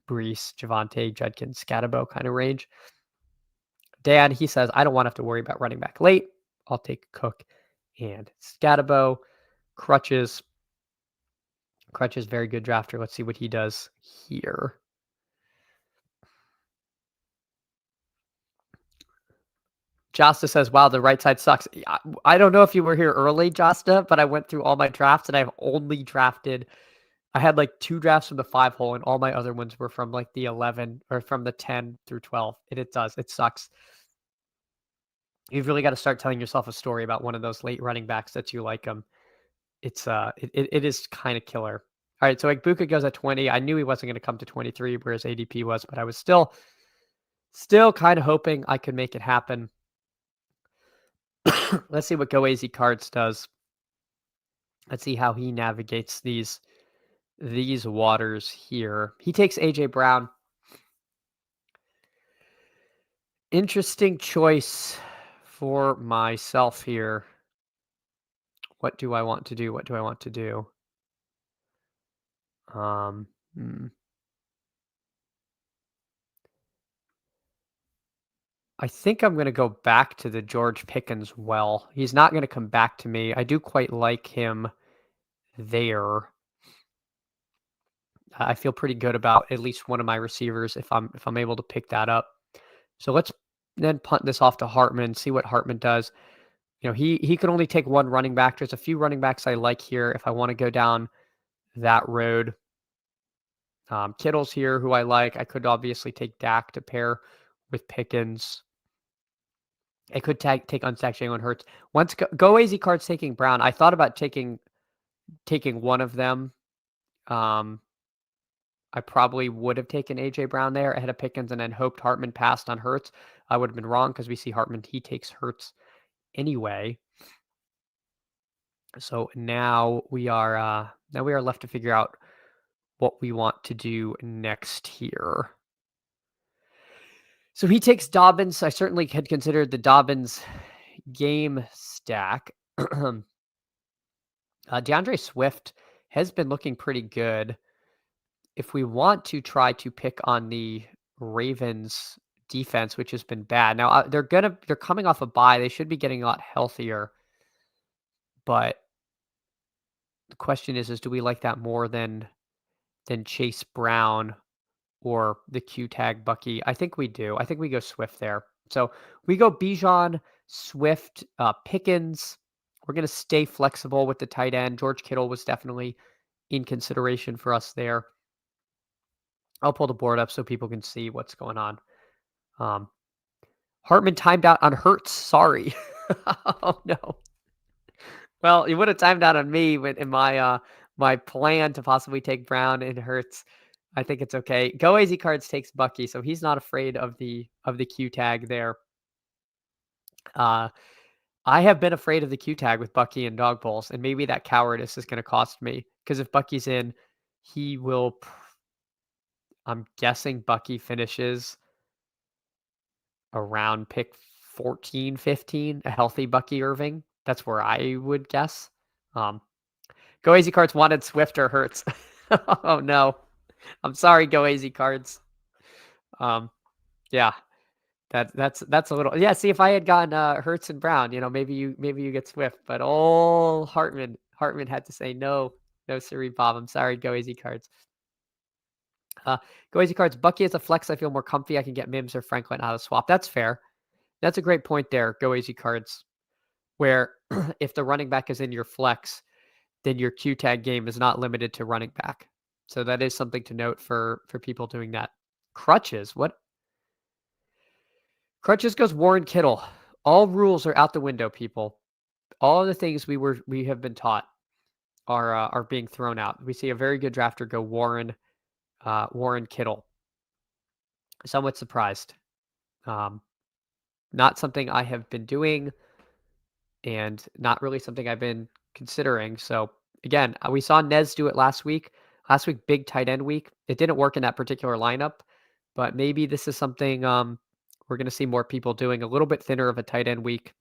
Brees, Javante, Judkins, Scatabo kind of range? Dan, he says, I don't want to have to worry about running back late. I'll take Cook and Scatabo. Crutches, very good drafter. Let's see what he does here. Josta says, wow, the right side sucks. I don't know if you were here early, Josta, but I went through all my drafts and I've only drafted, I had like 2 drafts from the 5 hole and all my other ones were from like the 11 or from the 10 through 12. It sucks. You've really got to start telling yourself a story about one of those late running backs that you like them. It is kind of killer. All right, so Igbuka goes at 20. I knew he wasn't going to come to 23 where his ADP was, but I was still kind of hoping I could make it happen. Let's see what Go AZ Cards does. Let's see how he navigates these waters here. He takes AJ Brown. Interesting choice for myself here. What do I want to do? I think I'm going to go back to the George Pickens well. He's not going to come back to me. I do quite like him there. I feel pretty good about at least one of my receivers if I'm able to pick that up. So let's then punt this off to Hartman, see what Hartman does. You know, he could only take one running back. There's a few running backs I like here if I want to go down that road. Kittle's here, who I like. I could obviously take Dak to pair with Pickens. I could take unstacked Jalen Hurts. Once Go AZ Cards taking Brown, I thought about taking one of them. I probably would have taken AJ Brown there ahead of Pickens and then hoped Hartman passed on Hurts. I would have been wrong because we see Hartman, he takes Hurts anyway. So now we are left to figure out what we want to do next here. So he takes Dobbins. I certainly had considered the Dobbins game stack. DeAndre Swift has been looking pretty good. If we want to try to pick on the Ravens defense, which has been bad. Now they're coming off a bye. They should be getting a lot healthier. But the question is do we like that more than Chase Brown or the Q tag Bucky? I think we do. I think we go Swift there. So we go Bijan, Swift, Pickens. We're going to stay flexible with the tight end. George Kittle was definitely in consideration for us there. I'll pull the board up so people can see what's going on. Hartman timed out on Hurts. Sorry. Oh, no. Well, you would have timed out on me in my my plan to possibly take Brown and Hurts. I think it's okay. Go AZ Cards takes Bucky, so he's not afraid of the Q tag there. I have been afraid of the Q tag with Bucky and Dawg Bowls, and maybe that cowardice is going to cost me because if Bucky's in, he will. I'm guessing Bucky finishes around pick 14, 15, a healthy Bucky Irving. That's where I would guess. Go AZ Cards wanted Swift or Hurts. Oh no. I'm sorry, Go AZ Cards. Yeah. That's a little, yeah. See, if I had gotten Hurts and Brown, maybe you get Swift, but Hartman had to say no, siree, Bob. I'm sorry, Go AZ Cards. Go AZ Cards. Bucky as a flex, I feel more comfy. I can get Mims or Franklin out of swap. That's fair. That's a great point there. Go easy cards. Where if the running back is in your flex, then your Q tag game is not limited to running back. So that is something to note for people doing that. Crutches. What? Crutches goes Warren Kittle. All rules are out the window, people. All of the things we have been taught are being thrown out. We see a very good drafter go Warren Kittle. Somewhat surprised. Not something I have been doing, and not really something I've been considering. So again, we saw Nez do it last week. Last week, big tight end week. It didn't work in that particular lineup, but maybe this is something we're going to see more people doing. A little bit thinner of a tight end week.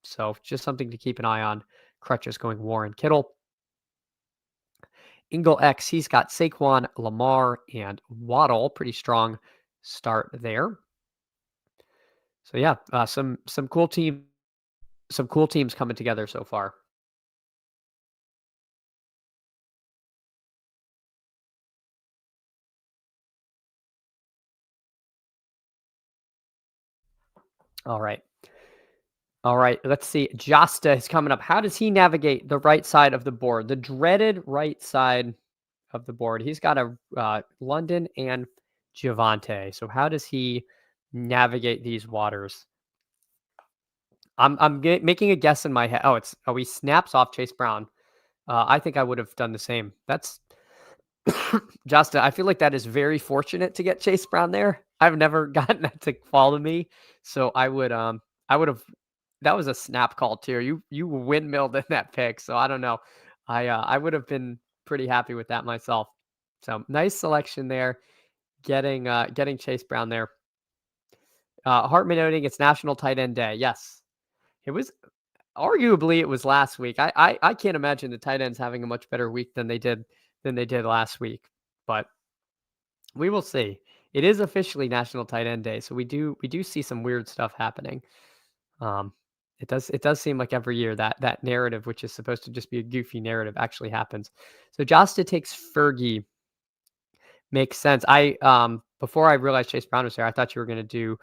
So just something to keep an eye on. Crutches going Warren Kittle. Ingle X, he's got Saquon, Lamar, and Waddle. Pretty strong start there. So yeah, some cool teams coming together so far. All right. Let's see. Josta is coming up. How does he navigate the right side of the board? The dreaded right side of the board. He's got a London and Javante. So how does he navigate these waters? I'm making a guess in my head. He snaps off Chase Brown. I think I would have done the same. That's Josta. I feel like that is very fortunate to get Chase Brown there. I've never gotten that to fall to me, so I would have. That was a snap call too. You windmilled in that pick, so I don't know. I would have been pretty happy with that myself. So nice selection there, getting Chase Brown there. Hartman noting it's National Tight End Day. Yes, it was. Arguably, it was last week. I can't imagine the tight ends having a much better week than they did last week. But we will see. It is officially National Tight End Day, so we do see some weird stuff happening. It does seem like every year that narrative, which is supposed to just be a goofy narrative, actually happens. So Josta takes Fergie. Makes sense. Before I realized Chase Brown was there, I thought you were going to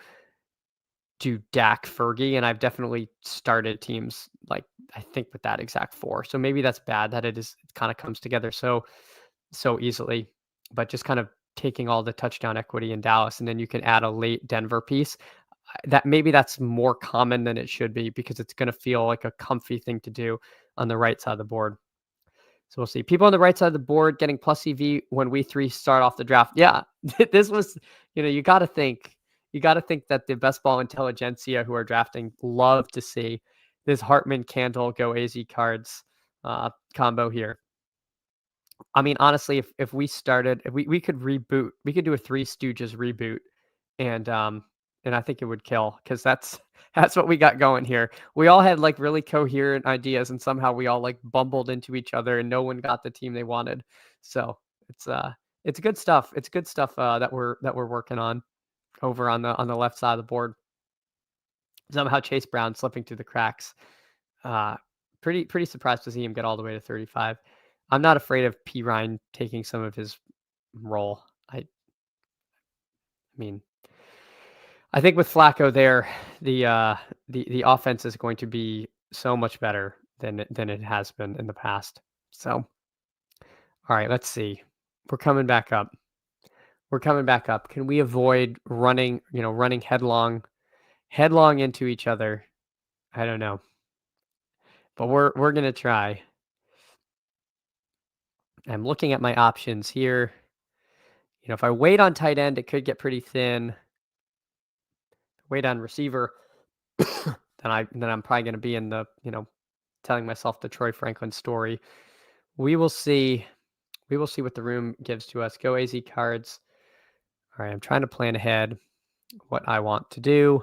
do Dak Fergie, and I've definitely started teams like I think with that exact four. So maybe that's bad that it kind of comes together so easily, but just kind of taking all the touchdown equity in Dallas, and then you can add a late Denver piece. That maybe that's more common than it should be because it's going to feel like a comfy thing to do on the right side of the board. So we'll see. People on the right side of the board getting plus EV when we three start off the draft. Yeah, this was, you got to think that the best ball intelligentsia who are drafting love to see this Hartman Candle go AZ cards combo here. I mean, honestly, if we could reboot, we could do a Three Stooges reboot, and I think it would kill because that's what we got going here. We all had like really coherent ideas, and somehow we all like bumbled into each other, and no one got the team they wanted. So it's good stuff. It's good stuff that we're working on over on the left side of the board. Somehow Chase Brown slipping through the cracks. Pretty surprised to see him get all the way to 35. I'm not afraid of P. Ryan taking some of his role. I mean, I think with Flacco there, the offense is going to be so much better than it has been in the past. So, all right, let's see. We're coming back up. Can we avoid running headlong into each other? I don't know, but we're gonna try. I'm looking at my options here. If I wait on tight end, it could get pretty thin. Wait on receiver, then I'm probably going to be in the, telling myself the Troy Franklin story. We will see. We will see what the room gives to us. Go AZ cards. All right, I'm trying to plan ahead what I want to do.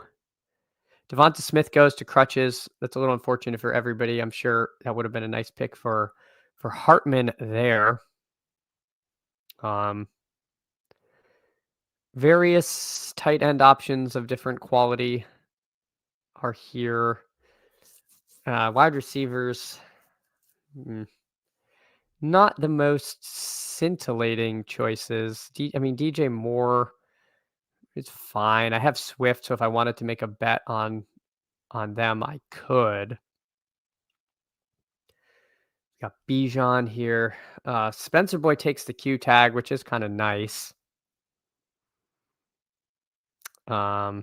Devonta Smith goes to crutches. That's a little unfortunate for everybody. I'm sure that would have been a nice pick for Hartman there. Various tight end options of different quality are here. Wide receivers, not the most scintillating choices. DJ Moore It's fine. I have Swift, so if I wanted to make a bet on them, I could. Got Bijan here. Spencer Boy takes the Q tag, which is kind of nice. Hmm.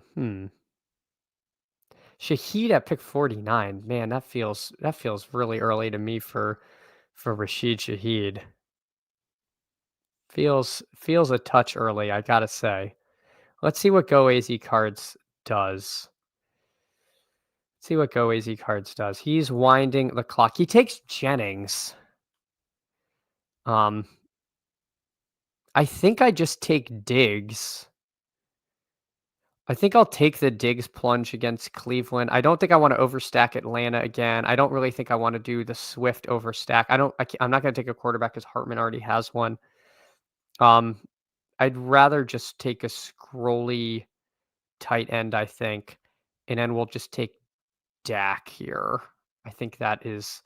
Shaheed at pick 49. Man, that feels really early to me for Rashid Shaheed. Feels a touch early, I gotta say. Let's see what Go AZ Cards does. See what Go AZ Cards does. He's winding the clock. He takes Jennings. I think I just take Diggs. I think I'll take the Diggs plunge against Cleveland. I don't think I want to overstack Atlanta again. I don't really think I want to do the Swift overstack. I'm not going to take a quarterback because Hartman already has one. I'd rather just take a scrolly tight end, I think, and then we'll just take Dak here. I think that is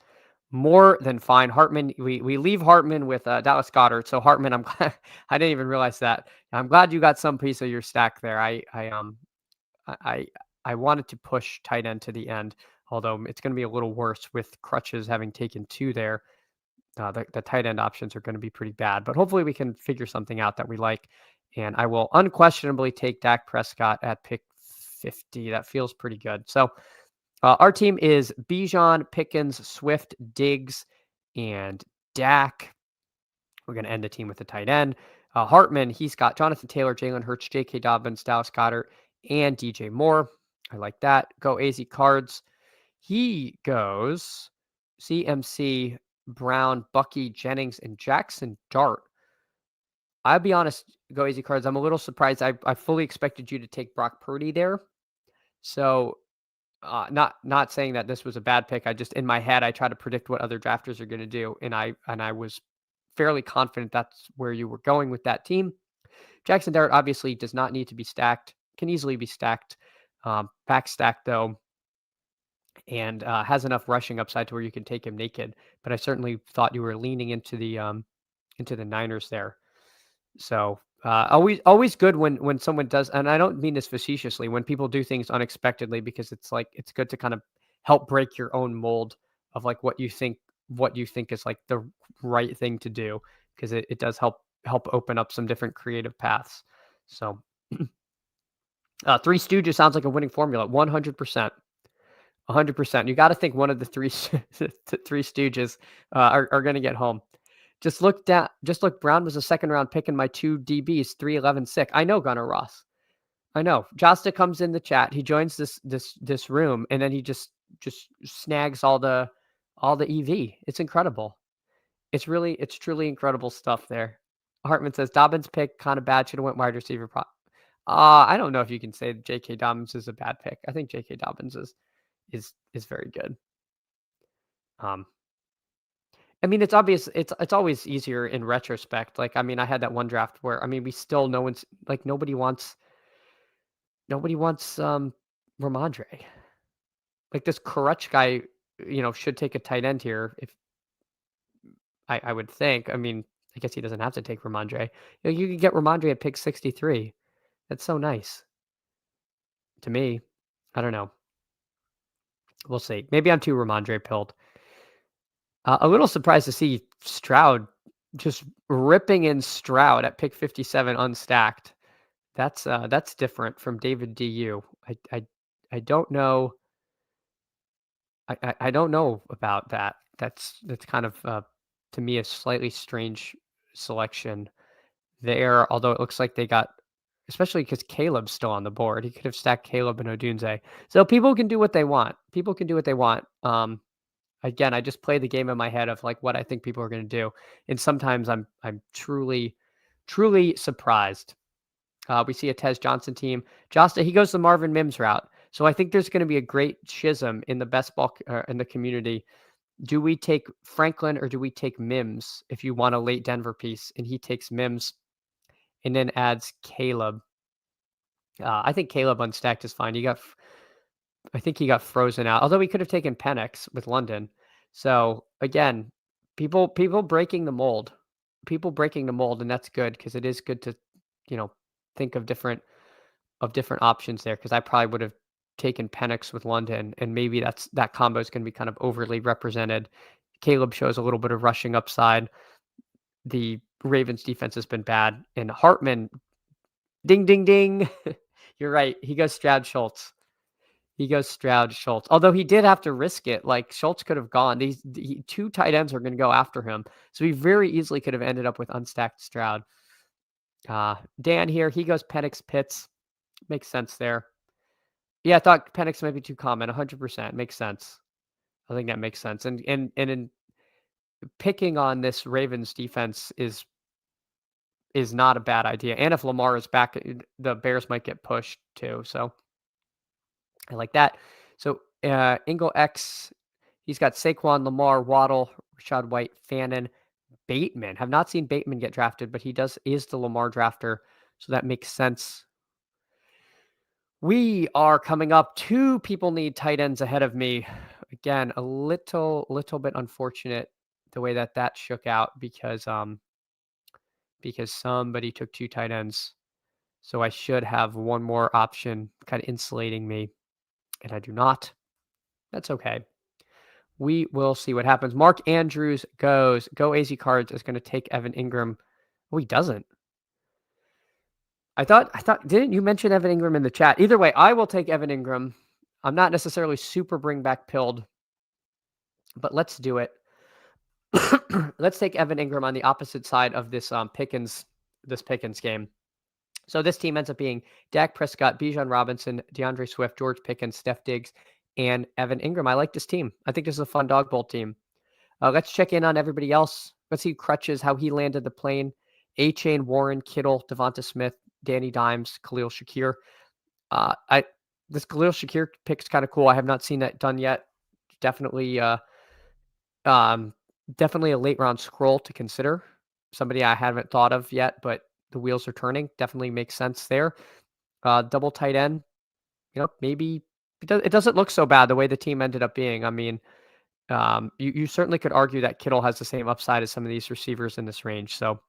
more than fine. Hartman, we leave Hartman with Dallas Goedert. So Hartman, I'm glad I didn't even realize that. I'm glad you got some piece of your stack there. I I wanted to push tight end to the end, although it's going to be a little worse with Crutches having taken 2 there. The tight end options are going to be pretty bad, but hopefully we can figure something out that we like. And I will unquestionably take Dak Prescott at pick 50. That feels pretty good. So our team is Bijan, Pickens, Swift, Diggs, and Dak. We're going to end the team with the tight end. Hartman, he's got Jonathan Taylor, Jalen Hurts, J.K. Dobbins, Dallas Goedert, and DJ Moore. I like that. Go AZ Cards. He goes CMC, Brown, Bucky, Jennings, and Jackson Dart. I'll be honest, Go AZ Cards, I'm a little surprised. I fully expected you to take Brock Purdy there. So not saying that this was a bad pick. I just, in my head, I try to predict what other drafters are going to do. And I was fairly confident that's where you were going with that team. Jackson Dart obviously does not need to be stacked, can easily be stacked, back stacked though, and has enough rushing upside to where you can take him naked. But I certainly thought you were leaning into the Niners there. So always good when someone does, and I don't mean this facetiously, when people do things unexpectedly, because it's like it's good to kind of help break your own mold of like what you think is like the right thing to do, because it does help open up some different creative paths. So Three Stooges sounds like a winning formula. 100%. 100%. You got to think one of the Three Stooges are going to get home. Just look down. Just look. Brown was a second round pick in my 2 DBs. 311 sick. I know Gunnar Ross. I know. Josta comes in the chat. He joins this room, and then he just snags all the EV. It's incredible. It's truly incredible stuff there. Hartman says Dobbins pick kind of bad. Should have went wide receiver. I don't know if you can say J.K. Dobbins is a bad pick. I think J.K. Dobbins is very good. I mean, it's obvious. It's always easier in retrospect. Like, I mean, I had that one draft where, I mean, we still, no one's like, nobody wants Ramondre. Like, this Crutch guy, should take a tight end here. If I would think, I mean, I guess he doesn't have to take Ramondre. You can get Ramondre at pick 63. That's so nice to me. I don't know. We'll see. Maybe I'm too Ramondre pilled. A little surprised to see Stroud just ripping in Stroud at pick 57 unstacked. That's different from David DU. I don't know. I don't know about that. That's kind of to me a slightly strange selection there. Although it looks like they got, especially because Caleb's still on the board. He could have stacked Caleb and Odunze. So people can do what they want. Again, I just play the game in my head of like what I think people are going to do, and sometimes I'm truly surprised. We see a Tez Johnson team. Josta, he goes the Marvin Mims route, so I think there's going to be a great schism in the best ball in the community. Do we take Franklin or do we take Mims if you want a late Denver piece? And he takes Mims, and then adds Caleb. I think Caleb unstacked is fine. I think he got frozen out, although he could have taken Penix with London. So again, people breaking the mold, and that's good because it is good to, think of different different options there, because I probably would have taken Penix with London, and maybe that combo is going to be kind of overly represented. Caleb shows a little bit of rushing upside. The Ravens defense has been bad, and Hartman, ding, ding, ding. You're right. He goes Stroud Schultz. Although he did have to risk it. Like, Schultz could have gone. These two tight ends are going to go after him. So he very easily could have ended up with unstacked Stroud. Dan here, he goes Penix Pitts. Makes sense there. Yeah, I thought Penix might be too common. 100% makes sense. I think that makes sense. And in picking on this Ravens defense is not a bad idea. And if Lamar is back, the Bears might get pushed too. So I like that. So Ingle X, he's got Saquon, Lamar, Waddle, Rashad White, Fannin, Bateman. Have not seen Bateman get drafted, but he is the Lamar drafter. So that makes sense. We are coming up. 2 people need tight ends ahead of me. Again, a little bit unfortunate the way that shook out, because somebody took 2 tight ends. So I should have one more option kind of insulating me, and I do not. That's okay. We will see what happens. Mark Andrews goes. Go AZ Cards is going to take Evan Ingram. Oh, he doesn't. I thought, didn't you mention Evan Ingram in the chat? Either way, I will take Evan Ingram. I'm not necessarily super bring back pilled, but let's do it. Let's take Evan Ingram on the opposite side of this Pickens game. So this team ends up being Dak Prescott, Bijan Robinson, DeAndre Swift, George Pickens, Steph Diggs, and Evan Ingram. I like this team. I think this is a fun Dawg Bowl team. Let's check in on everybody else. Let's see Crutches, how he landed the plane. A-Chain, Warren, Kittle, Devonta Smith, Danny Dimes, Khalil Shakir. This Khalil Shakir pick's kind of cool. I have not seen that done yet. Definitely a late round scroll to consider. Somebody I haven't thought of yet, but the wheels are turning. Definitely makes sense there. Double tight end. Maybe it doesn't look so bad the way the team ended up being. I mean, you certainly could argue that Kittle has the same upside as some of these receivers in this range. So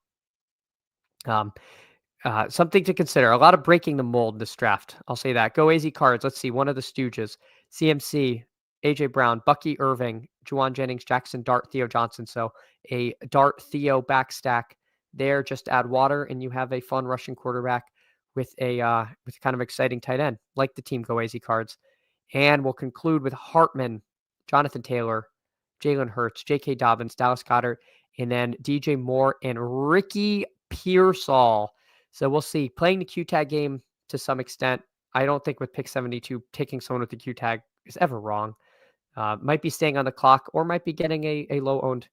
something to consider. A lot of breaking the mold this draft. I'll say that. Go AZ Cards. Let's see. One of the Stooges. CMC, AJ Brown, Bucky Irving, Juwan Jennings, Jackson Dart, Theo Johnson. So a Dart Theo backstack there. Just add water and you have a fun rushing quarterback with a kind of exciting tight end. Like the team. Go AZ Cards. And we'll conclude with Hartman, Jonathan Taylor, Jalen Hurts, J.K. Dobbins, Dallas Goedert, and then DJ Moore and Ricky Pearsall. So we'll see. Playing the Q-tag game to some extent. I don't think with pick 72, taking someone with the Q-tag is ever wrong. Might be staying on the clock or might be getting a low-owned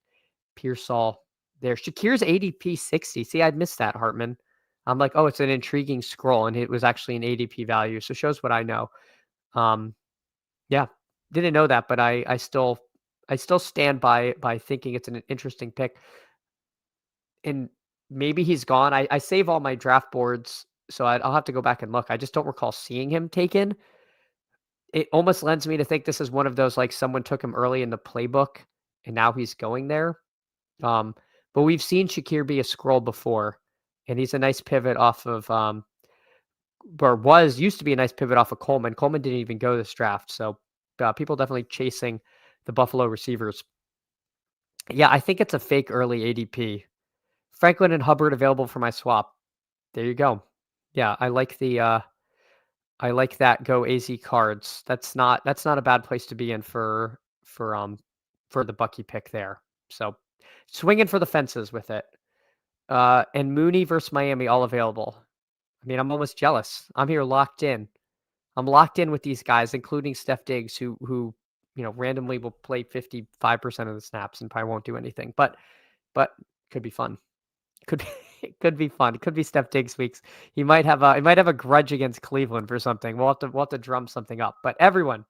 Pearsall there. Shakir's ADP 60. See, I'd missed that, Hartman. I'm like, oh, it's an intriguing scroll, and it was actually an ADP value. So shows what I know. Yeah, didn't know that, but I still stand by thinking it's an interesting pick. And maybe he's gone. I save all my draft boards, so I'll have to go back and look. I just don't recall seeing him taken. It almost lends me to think this is one of those, like, someone took him early in the playbook and now he's going there. But we've seen Shakir be a scroll before, and he's a nice pivot off of used to be a nice pivot off of Coleman. Coleman didn't even go this draft. So people definitely chasing the Buffalo receivers. Yeah, I think it's a fake early ADP. Franklin and Hubbard available for my swap. There you go. Yeah, I like that. Go AZ Cards. That's not a bad place to be in for the Bucky pick there. So swinging for the fences with it. And Mooney versus Miami all available. I mean, I'm almost jealous. I'm here locked in. I'm locked in with these guys, including Steph Diggs, who randomly will play 55% of the snaps and probably won't do anything. But could be fun. Could be fun. It could be Steph Diggs weeks. He might have a grudge against Cleveland for something. We'll have to drum something up. But everyone,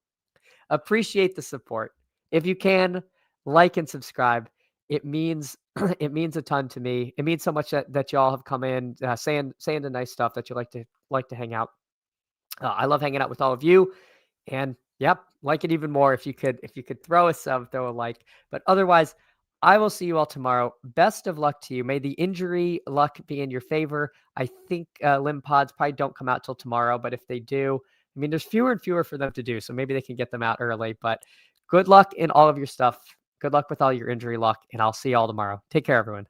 appreciate the support. If you can, like and subscribe. It means a ton to me. It means so much that y'all have come in saying the nice stuff, that you like to hang out. I love hanging out with all of you, and like it even more if you could throw a sub, throw a like. But otherwise, I will see you all tomorrow. Best of luck to you. May the injury luck be in your favor. I think limb pods probably don't come out till tomorrow, but if they do, I mean, there's fewer and fewer for them to do, so maybe they can get them out early. But good luck in all of your stuff. Good luck with all your injury luck, and I'll see you all tomorrow. Take care, everyone.